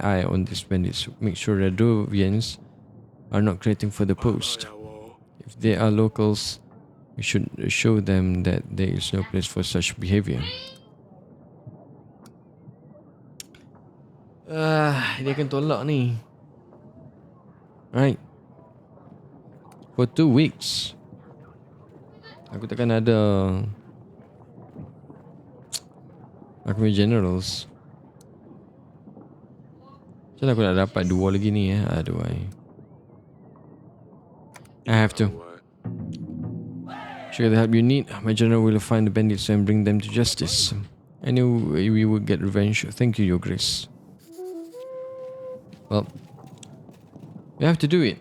eye on these bandits. Make sure the Dovians are not creating for the post. If they are locals, we should show them that there is no place for such behavior. Dia akan tolak ni. Right. For 2 weeks. Aku takkan ada aku punya generals. Macam mana aku nak dapat 2 lagi ni Aduh I have to. Show the help you need. My general will find the bandits and bring them to justice. I knew we would get revenge. Thank you, Your Grace. Well, we have to do it.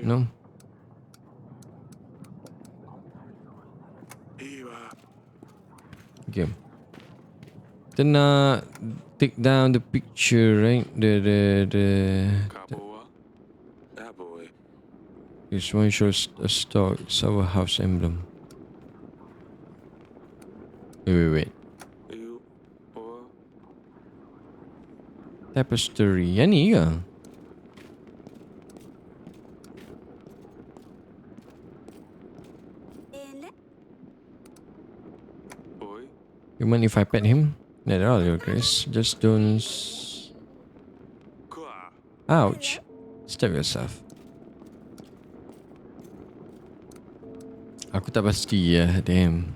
No? Okay. Kita nak take down the picture, right? This one shows a star. It's our house emblem. Wait. Tapestry. Yang ni ke? You mind if I pet him? Not at all, Your Grace. Just don't... Ouch. Stab yourself. Aku tak pasti damn.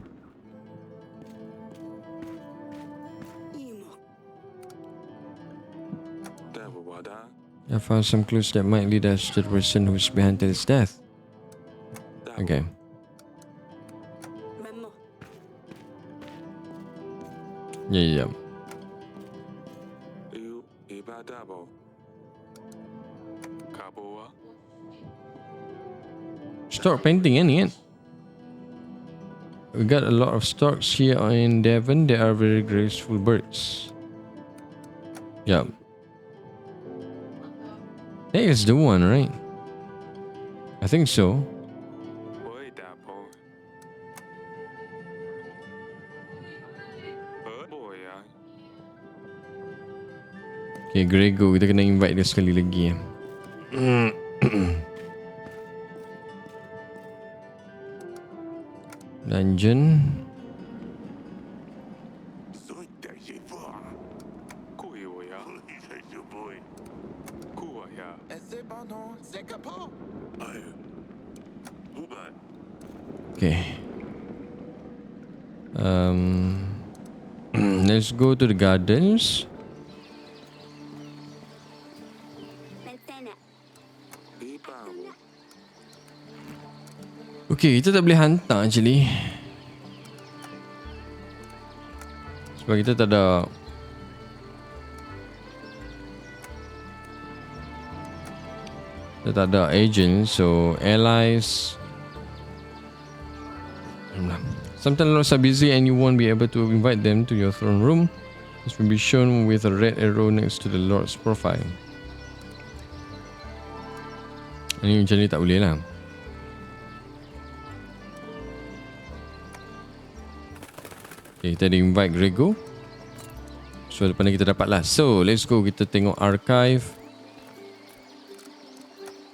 I found some clues that might lead us to the person who's behind his death. Okay. Yeah. Stork painting ni kan? We got a lot of storks here in Devon. They are very graceful birds. Yeah. That is the one, right? I think so. Okay, Grego. Kita kena invite dia sekali lagi. Dungeon. Okay. Let's go to the gardens. Okay, kita tak boleh hantar actually. Sebab kita tak ada agent, so allies. Sometimes lords are busy and you won't be able to invite them to your throne room. This will be shown with a red arrow next to the lord's profile. Ini macam ni tak boleh lah. Okay, kita ada invite Grego. So lepas ni kita dapat lah. So let's go, kita tengok archive.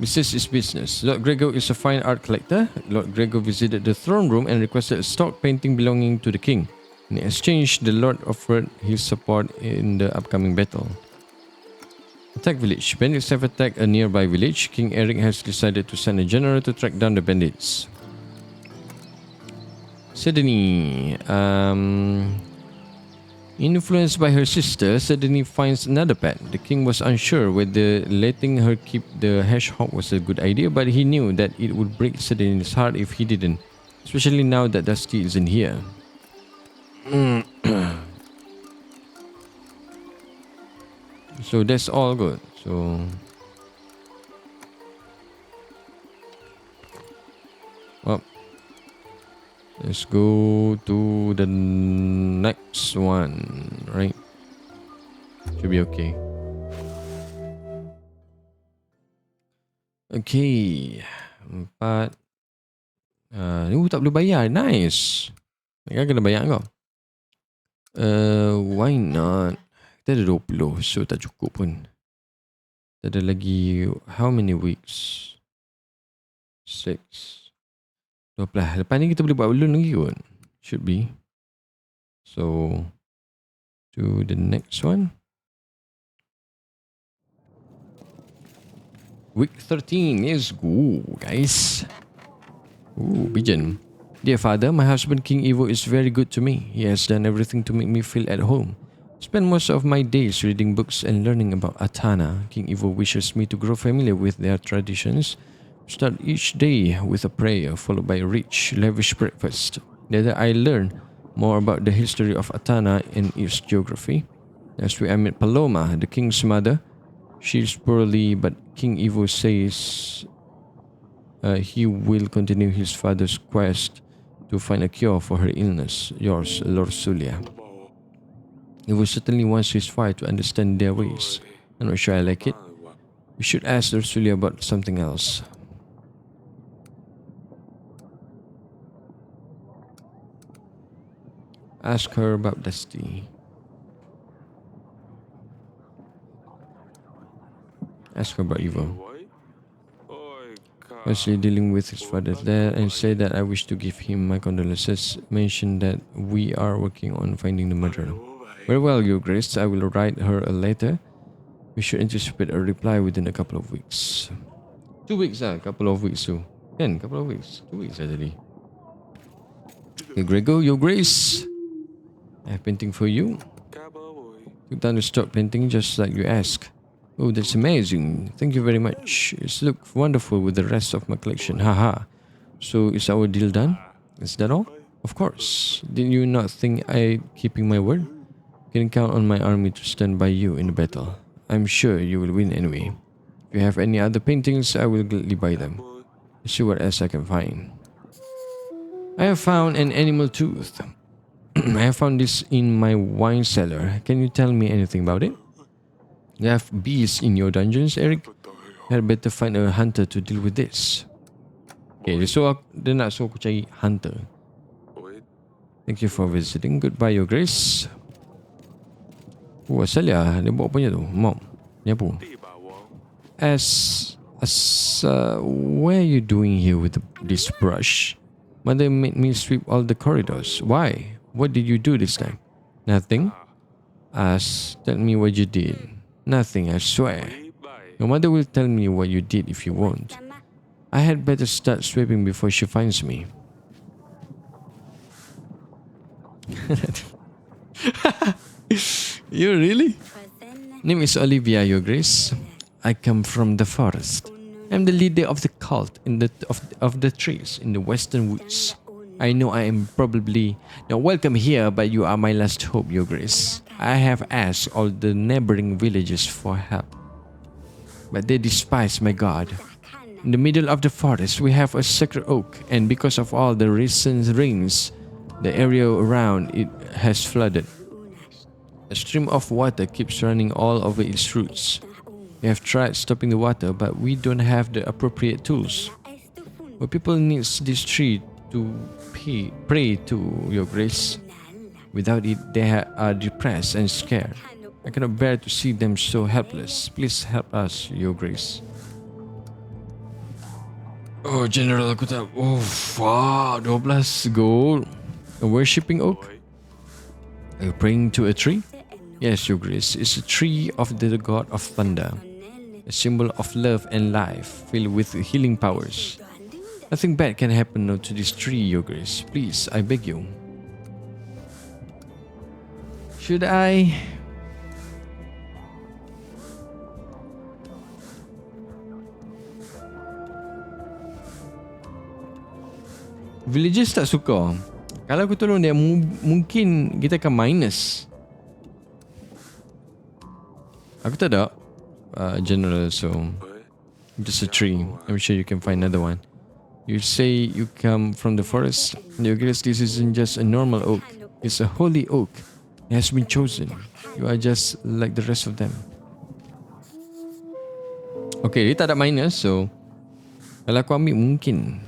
Business is business. Lord Grego is a fine art collector. Lord Grego visited the throne room and requested a stock painting belonging to the king. In exchange, the Lord offered his support in the upcoming battle. Attack village. Bandits have attacked a nearby village. King Eric has decided to send a general to track down the bandits. Sedene. Influenced by her sister, Sedene finds another pet. The king was unsure whether letting her keep the hedgehog was a good idea, but he knew that it would break Sedene's heart if he didn't, especially now that Dusty isn't here. So that's all good. So well, let's go to the next one, right? Should be okay. Okay, 4. Ni tak boleh bayar. Nice. Kan kena bayar kau. Why not? Kita ada 20, so tak cukup pun. Kita ada lagi, how many weeks? 6. 12. Lepas ni kita boleh buat balloon lagi kot. Should be. So, to the next one. Week 13 is good, guys. Ooh, pigeon. Dear father, my husband King Evo is very good to me. He has done everything to make me feel at home. Spend most of my days reading books and learning about Atana. King Evo wishes me to grow familiar with their traditions. Start each day with a prayer, followed by a rich, lavish breakfast. Later, I learn more about the history of Atana and its geography. Next week, I met Paloma, the king's mother. She's poorly, but King Evo says he will continue his father's quest to find a cure for her illness. Yours, Lord Sulia. Evo certainly wants his wife to understand their ways. I'm not sure I like it. We should ask Lord Sulia about something else. Ask her about Dusty. Ask her about Evo. Wesley dealing with his father's death and say that I wish to give him my condolences. Mention that we are working on finding the murderer. Very well, Your Grace. I will write her a letter. We should anticipate a reply within a couple of weeks. 2 weeks couple of weeks too. Couple of weeks. 2 weeks actually. Okay, Grego, Your Grace. I have painting for you. Took time to start painting just like you asked. Oh, that's amazing. Thank you very much. It's look wonderful with the rest of my collection. Haha. So is our deal done? Is that all? Of course. Did you not think I keeping my word? You can count on my army to stand by you in the battle. I'm sure you will win anyway. If you have any other paintings, I will gladly buy them. Let's see what else I can find. I have found an animal tooth. I have found this in my wine cellar. Can you tell me anything about it? You have bees in your dungeons, Eric? You had better find a hunter to deal with this. Okay, so dia nak suruh aku cari hunter. Thank you for visiting. Goodbye, Your Grace. Oh, asal dia bawa punya tu. Mom. Ni apa? What are you doing here with this brush? Mother made me sweep all the corridors. Why? What did you do this time? Nothing. Tell me what you did. Nothing, I swear. Your mother will tell me what you did if you won't. I had better start sweeping before she finds me. You really? Name is Olivia, Your Grace. I come from the forest. I'm the leader of the cult of the trees in the western woods. I know I am probably not welcome here, but you are my last hope, Your Grace. I have asked all the neighboring villages for help, but they despise my god. In the middle of the forest, we have a sacred oak, and because of all the recent rains, the area around it has flooded. A stream of water keeps running all over its roots. We have tried stopping the water, but we don't have the appropriate tools. But people need this tree to pray to, Your Grace. Without it, they are depressed and scared. I cannot bear to see them so helpless. Please help us, Your Grace. Oh, General, aku tak... Oh, fuck. 12 gold. A worshipping oak? Are you praying to a tree? Yes, Your Grace. It's a tree of the god of thunder. A symbol of love and life, filled with healing powers. Nothing bad can happen to this tree, Your Grace. Please, I beg you. Should I? Villagers tak suka. Kalau aku tolong dia, mungkin kita akan minus. Aku tak ada general, so just a tree. I'm sure you can find another one. You say you come from the forest. Your Grace, this isn't just a normal oak. It's a holy oak. It has been chosen. You are just like the rest of them. Okay, dia tak ada minus, so kalau aku ambil mungkin.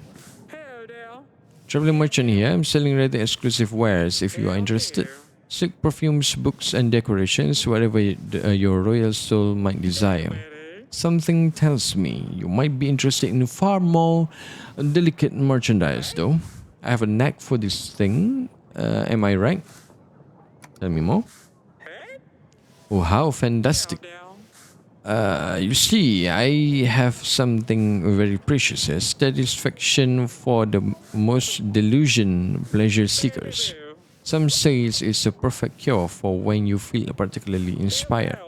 Traveling merchant here. I'm selling rather exclusive wares if you are interested. Silk perfumes, books, and decorations, whatever your royal soul might desire. Something tells me you might be interested in far more delicate merchandise, though. I have a knack for this thing. Am I right? Tell me more. Oh, how fantastic. You see, I have something very precious, a satisfaction for the most delusion pleasure seekers. Some say it's a perfect cure for when you feel particularly inspired.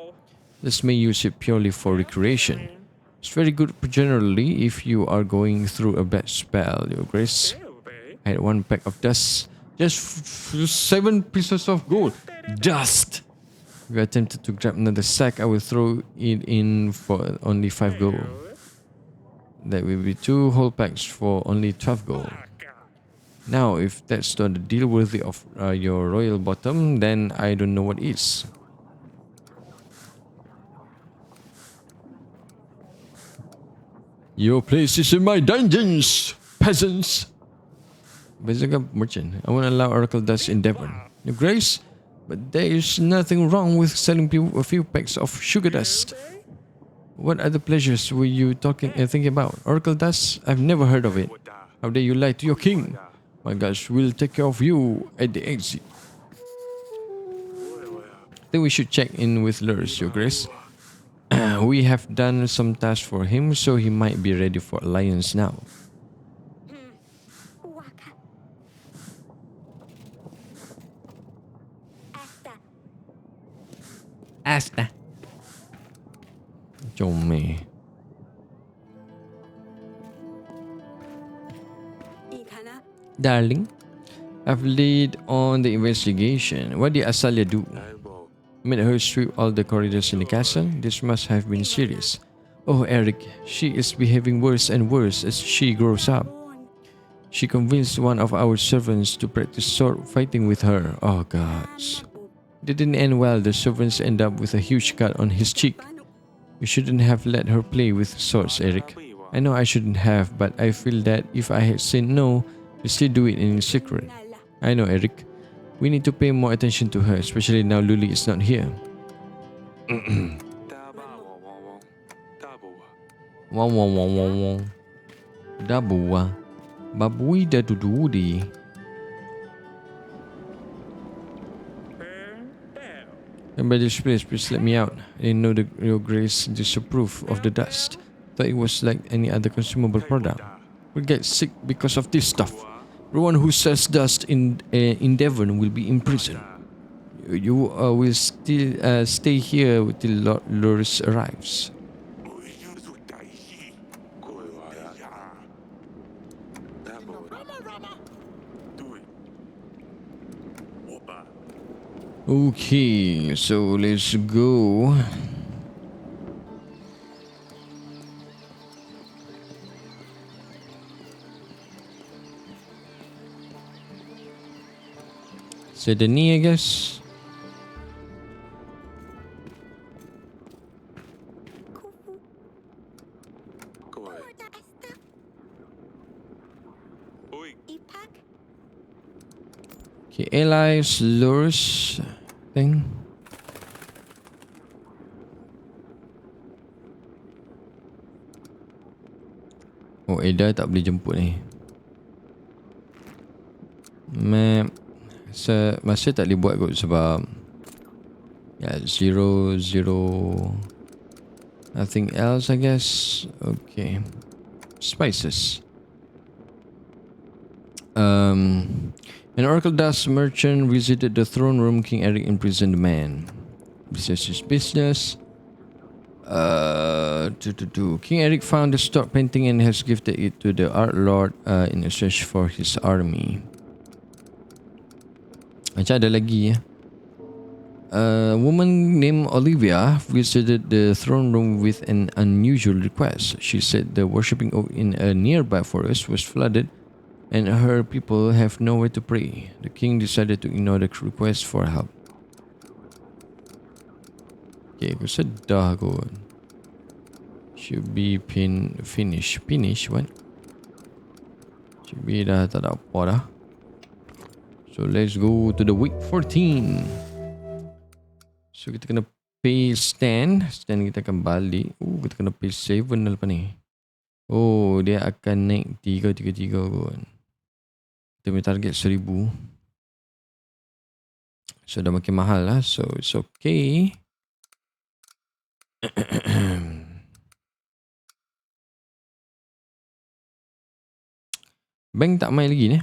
This may use it purely for recreation. It's very good generally if you are going through a bad spell, Your Grace. I had one pack of dust. Just 7 pieces of gold. Dust! If you are tempted to grab another sack, I will throw it in for only 5 gold. That will be 2 whole packs for only 12 gold. Now, if that's not a deal worthy of your royal bottom, then I don't know what is. Your place is in my dungeons, peasants! Basically, merchant. I won't allow Oracle dust in Devon. Your Grace, but there is nothing wrong with selling people a few packs of sugar dust. What other pleasures were you thinking about? Oracle dust? I've never heard of it. How dare you lie to your king? My gosh, we'll take care of you at the exit. I think we should check in with Lurs, Your Grace. We have done some tasks for him, so he might be ready for alliance now. Asta. Chome. Darling, I've led on the investigation. What did Asalia do? Made her sweep all the corridors in the castle? This must have been serious. Oh, Eric, she is behaving worse and worse as she grows up. She convinced one of our servants to practice sword fighting with her. Oh, gosh. It didn't end well. The servants end up with a huge cut on his cheek. You shouldn't have let her play with swords, Eric. I know I shouldn't have, but I feel that if I had said no, you still do it in secret. I know, Eric. We need to pay more attention to her, especially now Luli is not here. Wong wong wong wong wong. Dabuwa. Babui da dududi. And by this place, please let me out. I didn't know your grace disapproved of the dust. Thought it was like any other consumable product. We'll get sick because of this stuff. Everyone who sells dust in Devon will be imprisoned. You will still stay here till Lord Lurs arrives. Okay, so let's go. Sydney, I guess. Okay, allies, lures thing. Oh, Ada tak boleh jemput ni. Map. Masih tak boleh buat kot sebab zero nothing else, I guess. Okay. Spices. An Oracle dust merchant visited the throne room. King Eric imprisoned the man. Business is business. King Eric found the stock painting and has gifted it to the art lord in exchange for his army. Macam ada lagi. A woman named Olivia visited the throne room with an unusual request. She said the worshipping oak in a nearby forest was flooded and her people have nowhere to pray. The king decided to ignore the request for help. Okay, aku sedar kot. Should be finish. What? Should dah tak ada apa dah. So let's go to the week 14. So kita kena pay stand. Stand kita akan balik. Kita kena pay 7 dah lepas ni. Dia akan naik 333 kot. Kita punya target 1000. So dah makin mahal lah. So it's okay. Bank tak main lagi ni.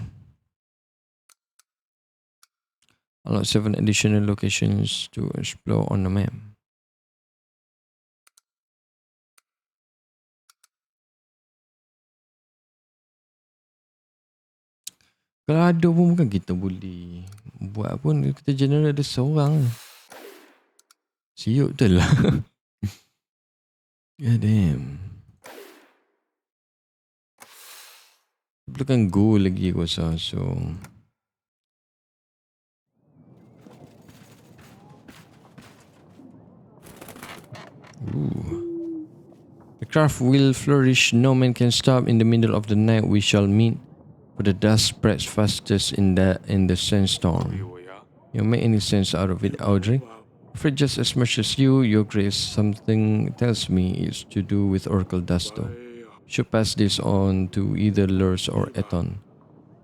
Unlock 7 additional locations to explore on the map. Kalau ada pun bukan kita boleh buat pun. Kita general ada seorang. Siuk betul lah. God damn. Perlukan go lagi aku rasa. So the craft will flourish. No man can stop. In the middle of the night we shall meet. For the dust spreads fastest in the sandstorm. You make any sense out of it, Audrey? Afraid just as much as you, Your Grace. Something tells me it's to do with Oracle dust though. Should pass this on to either Lurs or Eton.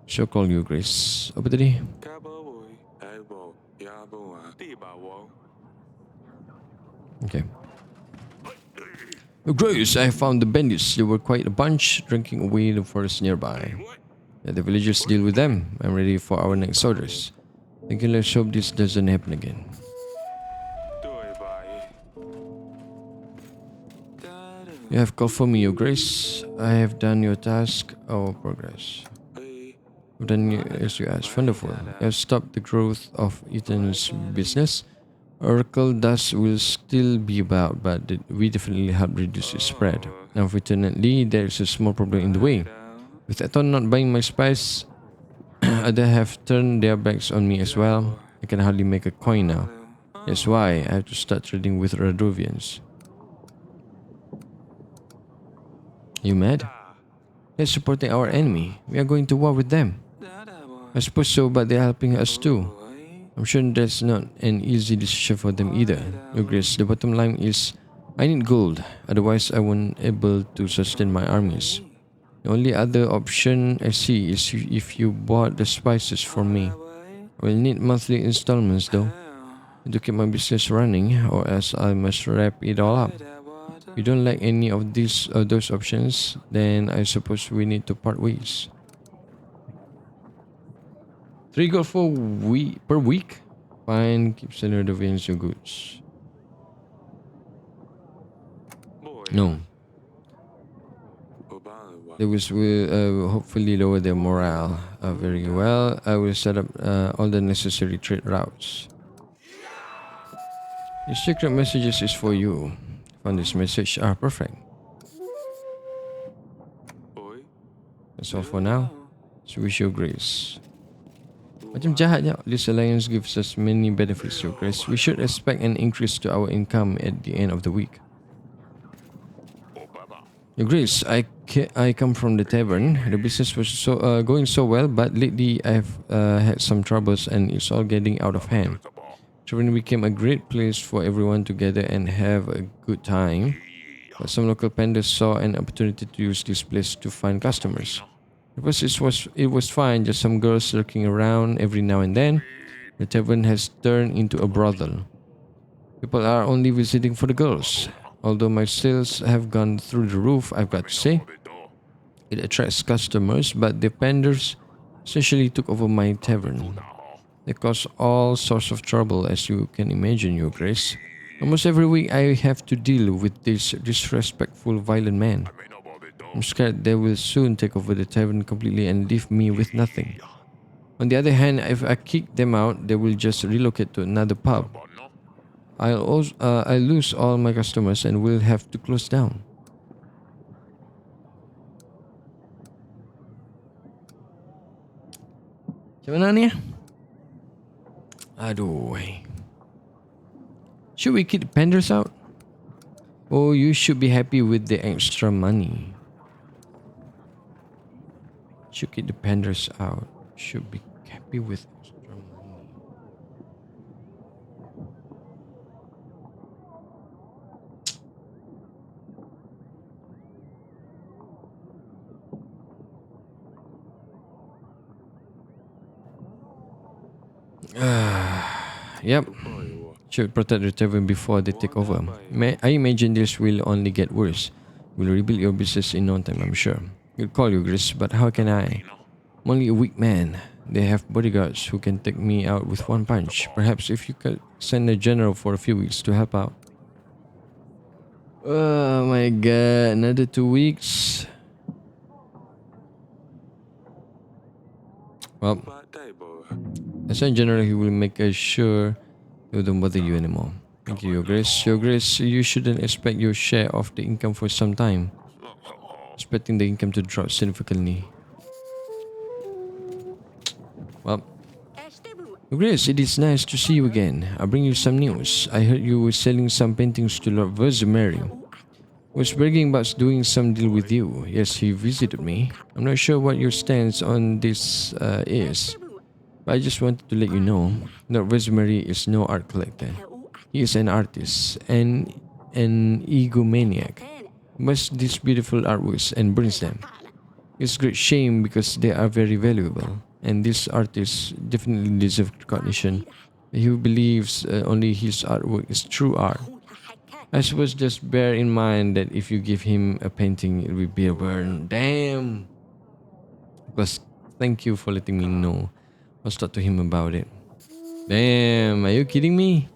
Shall call Your Grace. Apa tadi? Okay. Your Grace, I found the bandits. They were quite a bunch, drinking away the forest nearby. Let the villagers deal with them. I'm ready for our next orders. Thank you. Let's hope this doesn't happen again. You have called for me, Your Grace. I have done your task. Our progress. You've done as you asked. Wonderful. You have stopped the growth of Eton's business. Oracle dust will still be about, but we definitely help reduce its spread. Unfortunately, there is a small problem in the way. With Eton not buying my spice, others have turned their backs on me as well. I can hardly make a coin now. That's why I have to start trading with Radovians. You mad? They're supporting our enemy. We are going to war with them. I suppose so, but they're helping us too. I'm sure that's not an easy decision for them either. Your Grace, the bottom line is I need gold, otherwise I won't able to sustain my armies. The only other option I see is if you bought the spices for me. I will need monthly installments though, to keep my business running, or else I must wrap it all up. If you don't like any of those options, then I suppose we need to part ways. 3 gold per week. Fine, keep selling the vins your goods. No. They will hopefully lower their morale. Very well. I will set up all the necessary trade routes. Your secret messages is for you. Found this message. Perfect. That's all for now. So wish your grace. Macam jahat je. This alliance gives us many benefits, Your Grace. We should expect an increase to our income at the end of the week. Your Grace, I come from the tavern. The business was going so well, but lately I've had some troubles and it's all getting out of hand. Tavern became a great place for everyone to gather and have a good time. But some local vendors saw an opportunity to use this place to find customers. At first it was fine, just some girls lurking around every now and then. The tavern has turned into a brothel. People are only visiting for the girls. Although my sales have gone through the roof, I've got to say, it attracts customers, but the vendors essentially took over my tavern. They cause all sorts of trouble, as you can imagine, Your Grace. Almost every week I have to deal with this disrespectful, violent man. I'm scared they will soon take over the tavern completely and leave me with nothing. On the other hand, if I kick them out, they will just relocate to another pub. I'll lose all my customers and will have to close down. Macam mana ni? Aduh. Should we kick the penders out? Oh, you should be happy with the extra money. Should get the Panthers out. Should be happy with extra money. Yep. Should protect the tavern before they take over. I imagine this will only get worse. We'll rebuild your business in no time, I'm sure. You'll call you, Gris, but how can I? I'm only a weak man. They have bodyguards who can take me out with one punch. Perhaps if you could send a general for a few weeks to help out. Oh my god, another 2 weeks. Well, as a general, he will make sure they don't bother you anymore. Thank you, Your Grace. Your Grace, you shouldn't expect your share of the income for some time. Expecting the income to drop significantly. Well, Your Grace, it is nice to see you again. I'll bring you some news. I heard you were selling some paintings to Lord Verzamari. Was bragging about doing some deal with you. Yes, he visited me. I'm not sure what your stance on this is, but I just wanted to let you know that Verzamari is no art collector. He is an artist and an egomaniac. He makes these beautiful artworks and burns them. It's a great shame because they are very valuable, and this artist definitely deserves recognition. He believes only his artwork is true art. I suppose just bear in mind that if you give him a painting, it will be a burn. Damn! Plus, thank you for letting me know. I'll talk to him about it. Damn, are you kidding me?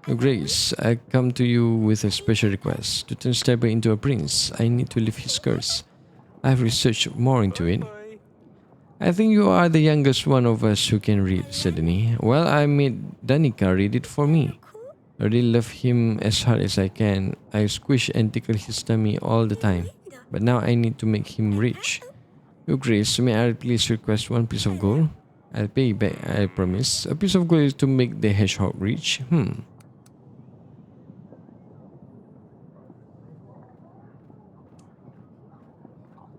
Your Grace, I come to you with a special request. To turn Stable into a prince, I need to lift his curse. I have researched more into it. I think you are the youngest one of us who can read, said Annie. Well, I made Danica read it for me. I really love him as hard as I can. I squish and tickle his tummy all the time. But now I need to make him rich. Your Grace, may I please request one piece of gold? I'll pay back, I promise. A piece of gold is to make the hedgehog rich.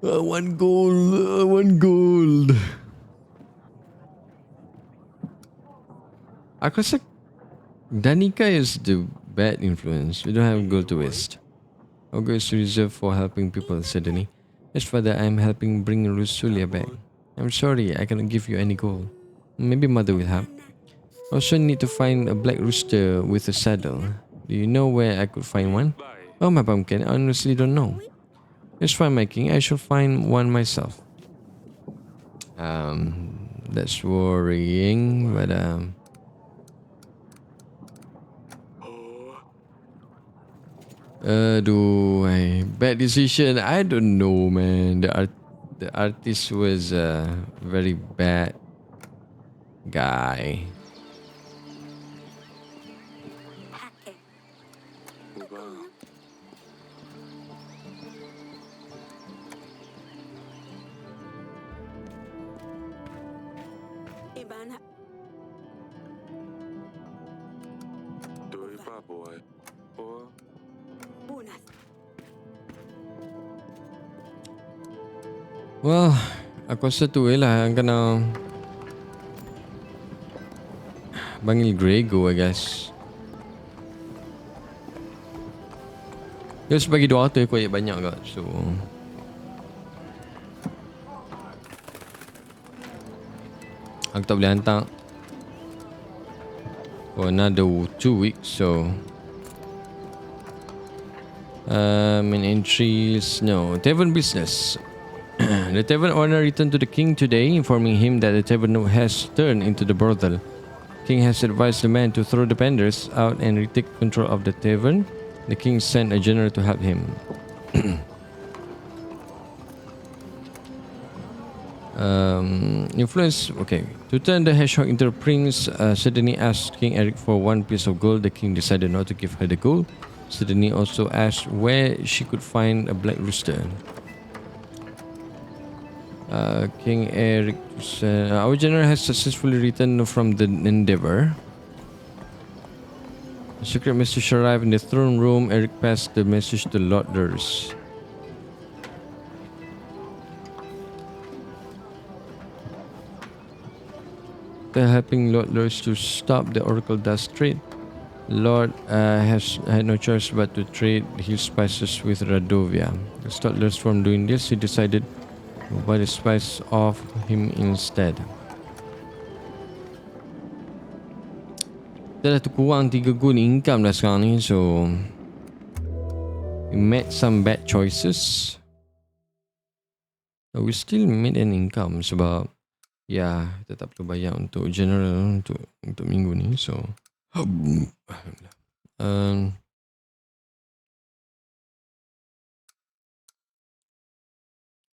One gold. One gold. Aku rasa Danica is the bad influence. We don't have gold to waste. Our gold is reserved for helping people, said Danny. As for that, I'm helping bring Rusulia back. I'm sorry, I cannot give you any gold. Maybe mother will help. Also need to find a black rooster with a saddle. Do you know where I could find one? Oh, my pumpkin, I honestly don't know. It's fine, my king. I shall find one myself. That's worrying, but bad decision. I don't know, man. The artist was a very bad guy. Well, aku rasa tu lah yang kena panggil Grego, I guess. Dia sebagai dua tu aku ayat banyak kat. So aku tak boleh hantar for another 2 weeks. So main entries, no. Tavern business. The tavern owner returned to the king today, informing him that the tavern has turned into the brothel. King has advised the man to throw the penders out and retake control of the tavern. The king sent a general to help him. Influence. Okay. To turn the hedgehog into a prince, Sidney asked King Eric for one piece of gold. The king decided not to give her the gold. Sidney also asked where she could find a black rooster. King Eric said, our general has successfully returned from the endeavor. A secret message arrived in the throne room. Eric passed the message to Lord Durs. After helping Lord Lurs to stop the Oracle Dust trade, Lord has had no choice but to trade his spices with Radovia. To stop Lurs from doing this, he decided to buy the spice off him instead. Kita dah kurang 3 gun income dah sekarang ni, so we made some bad choices. But we still made an income sebab ya kita tak perlu bayar untuk general untuk minggu ni, so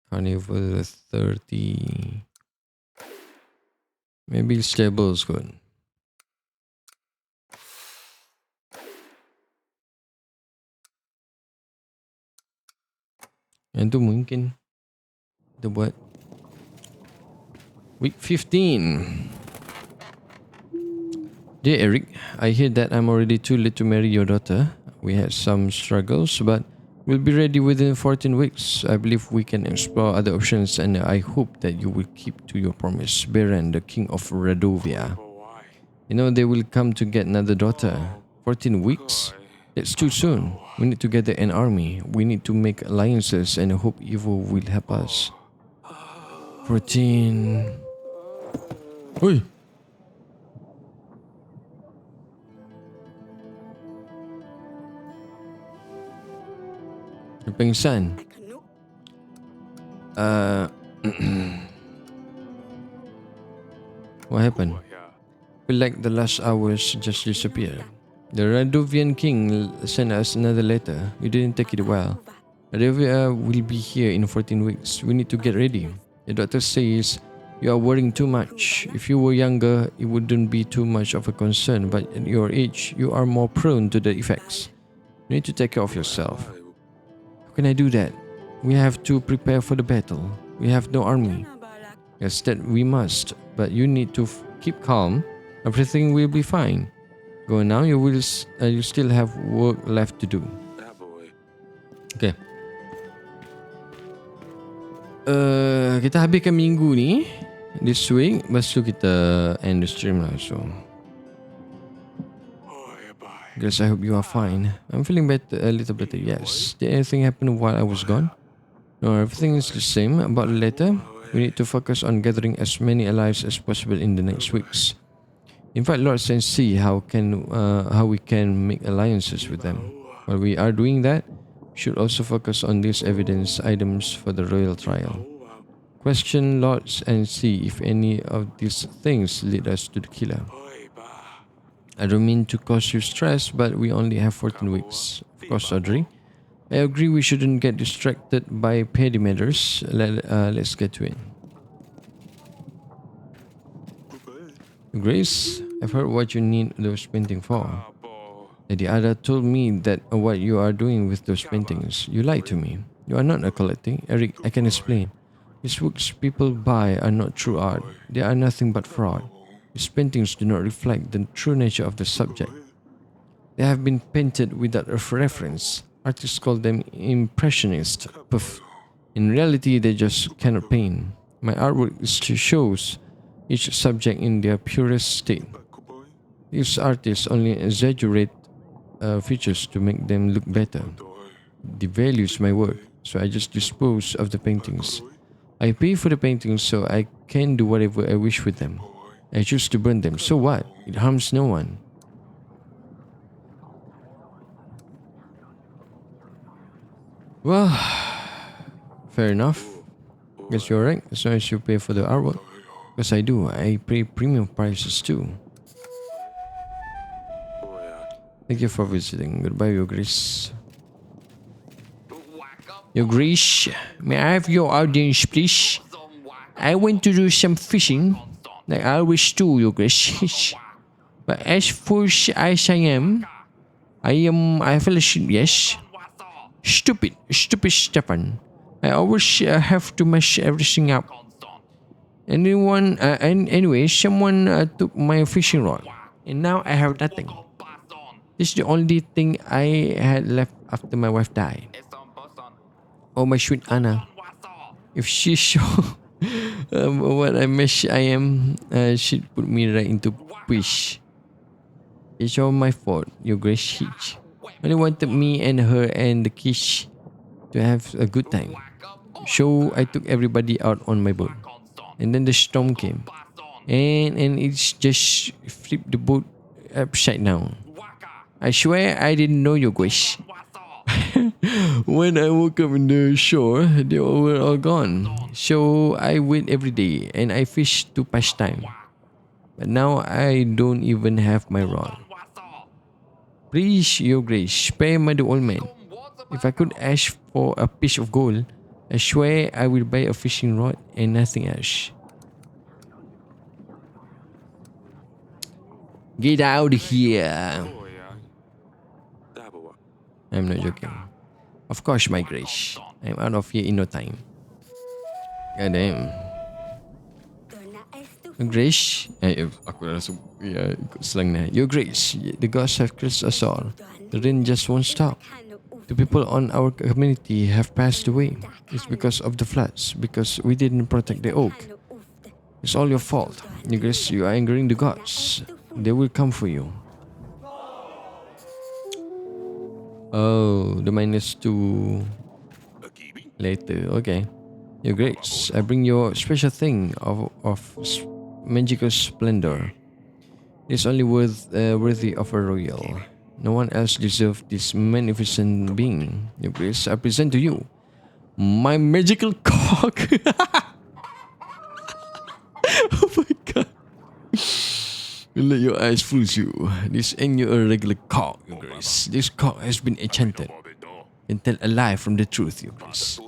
Carnival 30, maybe stables good. Yang tu mungkin kita buat week 15. Dear Eric, I hear that I'm already too late to marry your daughter. We had some struggles, but we'll be ready within 14 weeks. I believe we can explore other options, and I hope that you will keep to your promise. Beren, the king of Radovia. You know, they will come to get another daughter. 14 weeks? That's too soon. We need to gather an army. We need to make alliances and hope evil will help us. 14. Oi! Dia pengsan. What happened? Feel like the last hours just disappeared. The Radovian king sent us another letter. You didn't take it well. Radovia will be here in 14 weeks. We need to get ready. The doctor says you are worrying too much. If you were younger, it wouldn't be too much of a concern, but at your age, you are more prone to the effects. You need to take care of yourself. How can I do that? We have to prepare for the battle. We have no army. Yes, that we must, but you need to keep calm. Everything will be fine. Go now, you still have work left to do. Okay. Kita habiskan minggu ni this week, lepas tu kita end the stream lah. So guys, I hope you are fine. I'm feeling better, a little better. Yes. Did anything happen while I was gone? No, everything is the same. About the letter, we need to focus on gathering as many allies as possible in the next weeks. Invite lords and see how we can make alliances with them. While we are doing that, we should also focus on these evidence items for the royal trial. Question lords and see if any of these things lead us to the killer. I don't mean to cause you stress, but we only have 14 weeks. Of course, Audrey. I agree we shouldn't get distracted by petty matters. Let's get to it. Grace, I've heard what you need those paintings for. Lady Ada told me that what you are doing with those paintings. You lied to me. You are not a collector. Eric, I can explain. These works people buy are not true art. They are nothing but fraud. These paintings do not reflect the true nature of the subject. They have been painted without a reference. Artists call them impressionist. Puff. In reality, they just cannot paint. My artwork shows each subject in their purest state. These artists only exaggerate features to make them look better. Devalues my work, so I just dispose of the paintings. I pay for the paintings so I can do whatever I wish with them. I choose to burn them, so what? It harms no one. Well, fair enough. Guess you're right, as long as you pay for the artwork. Because I do, I pay premium prices too. Thank you for visiting. Goodbye, Your Grace. Your Grace, may I have your audience, please? I went to do some fishing, like I always do, Your Grace. But as foolish as I fell asleep, yes. Stupid Stefan. I always have to mess everything up. Anyway, someone took my fishing rod, and now I have nothing. This is the only thing I had left after my wife died. Oh, my sweet Anna. If she saw What I mesh I am, she put me right into wish. It's all my fault, Your Grace Hitch. Only wanted me and her and the kish to have a good time. So I took everybody out on my boat. And then the storm came. And it's just flipped the boat upside down. I swear I didn't know Your Grace. When I woke up in the shore, they were all gone. So I wait every day and I fish to pass time. But now I don't even have my rod. Please, Your Grace, spare my old man. If I could ask for a piece of gold, I swear I will buy a fishing rod and nothing else. Get out of here. I'm not joking. Of course, my Grace. I'm out of here in no time. God damn. Your Grace, aku rasa ikut slang ni. Your Grace, the gods have cursed us all. The rain just won't stop. The people on our community have passed away. It's because of the floods, because we didn't protect the oak. It's all your fault. Your Grace, you are angering the gods. They will come for you. Oh, the -2 later. Okay. Your Grace, I bring your special thing of magical splendor. It's only worthy of a royal. No one else deserves this magnificent being. Your Grace, I present to you my magical cock. Oh my god. Let your eyes fool you. This ain't your regular cock, Your Grace. This cock has been enchanted and tell a lie from the truth, Your Grace.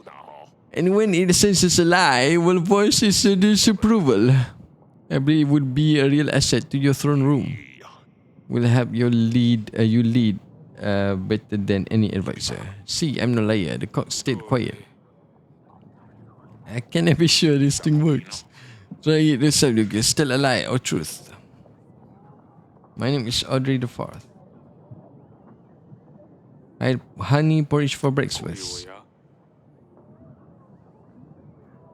And when it senses a lie, will voice its disapproval. I believe it would be a real asset to your throne room. Will help you lead better than any advisor. See, I'm no liar. The cock stayed quiet. I cannot be sure this thing works. Try it yourself, Your Grace. Tell a lie or truth. My name is Audrey the Fourth. I had honey porridge for breakfast.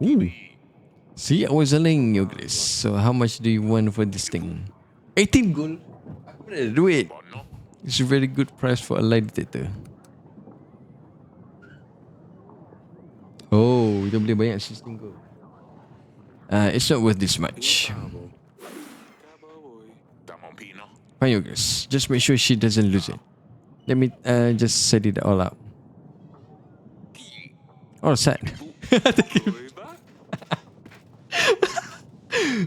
Ooh. See, I was lying, Your Grace. So how much do you want for this thing? 18 gold. Aku boleh do it. It's a very good price for a lie detector. Oh, kita boleh bayar 16 gold. It's not worth this much. Fine, Your Grace. Just make sure she doesn't lose it. Let me just set it all up. All set.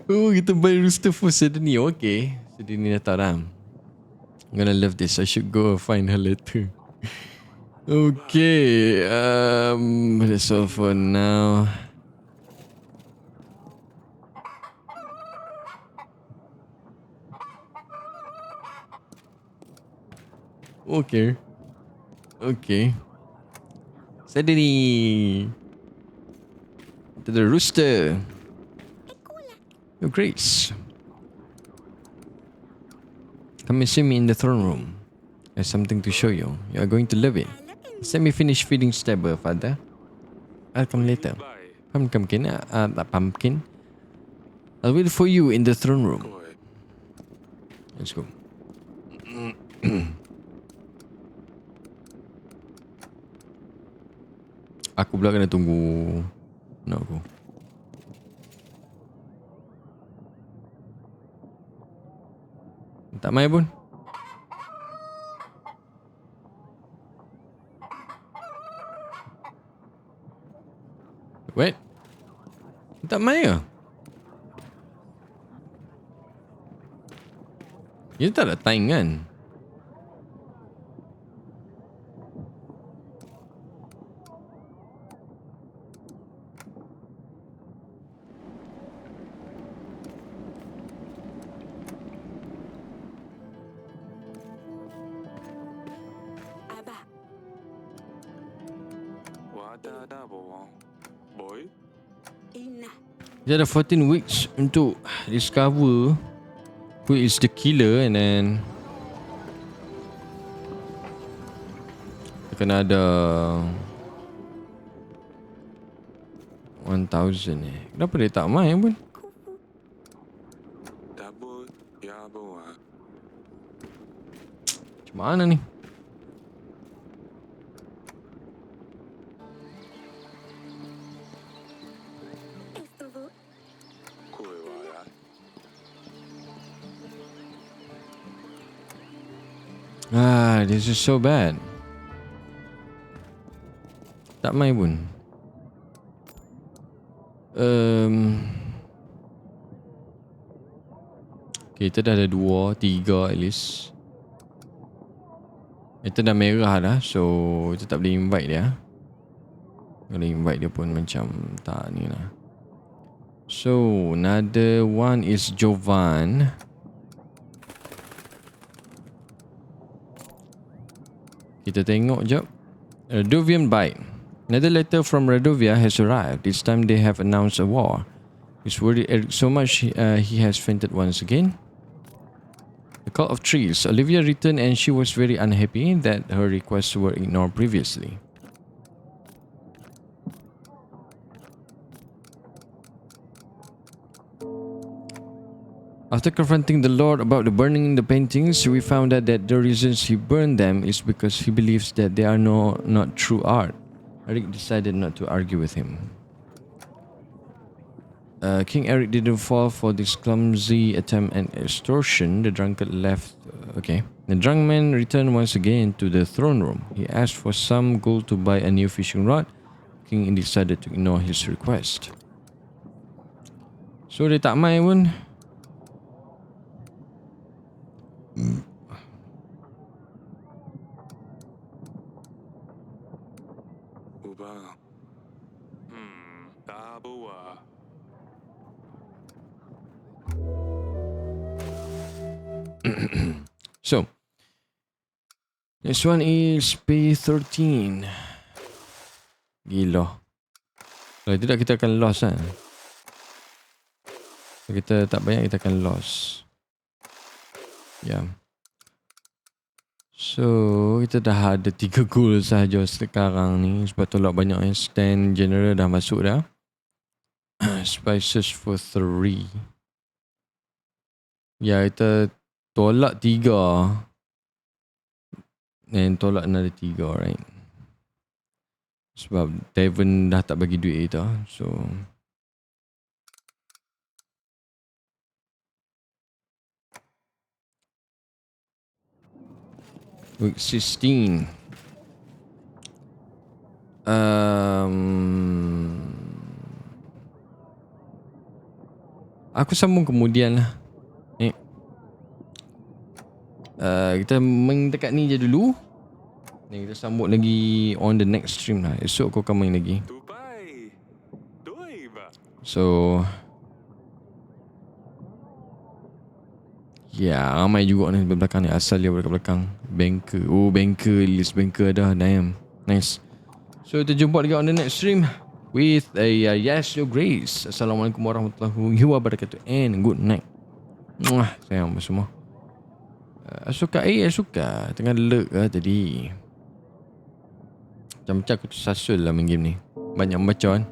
Oh, kita buy rooster for Sydney. Okay. Sydney datang dah. I'm gonna love this. I should go find her later. Okay. That's all for now. Okay. Okay. Sydney. To the rooster. Your Grace. Come and see me in the throne room. I have something to show you. You are going to love it. Let me finish feeding Stabber, father. I'll come later. Pumpkin. Pumpkin. I'll wait for you in the throne room. Let's go. Aku pula kena tunggu. Nak aku. Tak main pun. Wait. Tak main ke? Dia tak ada time kan? Dia ada 14 weeks untuk discover who is the killer, and then kena ada 1000 Kenapa dia tak main pun? Macam mana ni? This is so bad. Tak main pun. Okay, kita dah ada 2, 3 at least. Kita dah merah dah. So kita tak boleh invite dia. Kalau invite dia pun macam tak ni lah. So another one is Jovan. Kita tengok jap. Radovian Bite. Another letter from Radovia has arrived. This time they have announced a war. It's worried Eric so much he has fainted once again. The Call of Trees. Olivia returned and she was very unhappy that her requests were ignored previously. After confronting the Lord about the burning the paintings, we found out that the reasons he burned them is because he believes that they are not true art. Eric decided not to argue with him. King Eric didn't fall for this clumsy attempt at extortion. The drunkard left. The drunk man returned once again to the throne room. He asked for some gold to buy a new fishing rod. King decided to ignore his request. So dia tak main pun. So next one is P13. Gila. Kalau tidak kita akan lost kan. Kalau kita tak banyak kita akan lost. Yeah. So kita dah ada 3 goal sahaja sekarang ni. Sebab tolak banyak yang stand general dah masuk dah. Spices for 3. Ya, kita tolak 3 dan tolak another 3, right? Sebab Devon dah tak bagi duit kita. So week 16. Aku sambung kemudian lah. Kita main dekat ni je dulu. Dan kita sambut lagi on the next stream lah. Esok aku akan main lagi. So ya, ramai juga ni belakang ni. Asal dia belakang banker. Oh, banker. List banker dah. Damn. Nice. So kita jumpa lagi on the next stream with a Yes Your Grace. Assalamualaikum warahmatullahi wabarakatuh. And good night. Sayang semua. Suka tengah lurk lah tadi. Macam aku tersasul lah main game ni. Banyak membaca kan.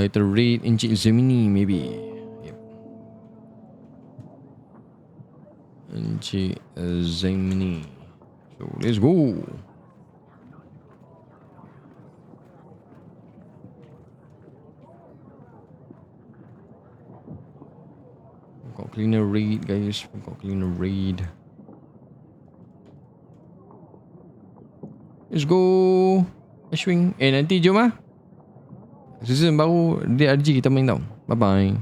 Kita read Encik Zemini maybe. Yep. Encik Zemini. So let's go. Got cleaner raid guys. Got cleaner raid. Let's go. Ashwing. Nanti jom lah. Season baru DRG kita main tau. Bye bye.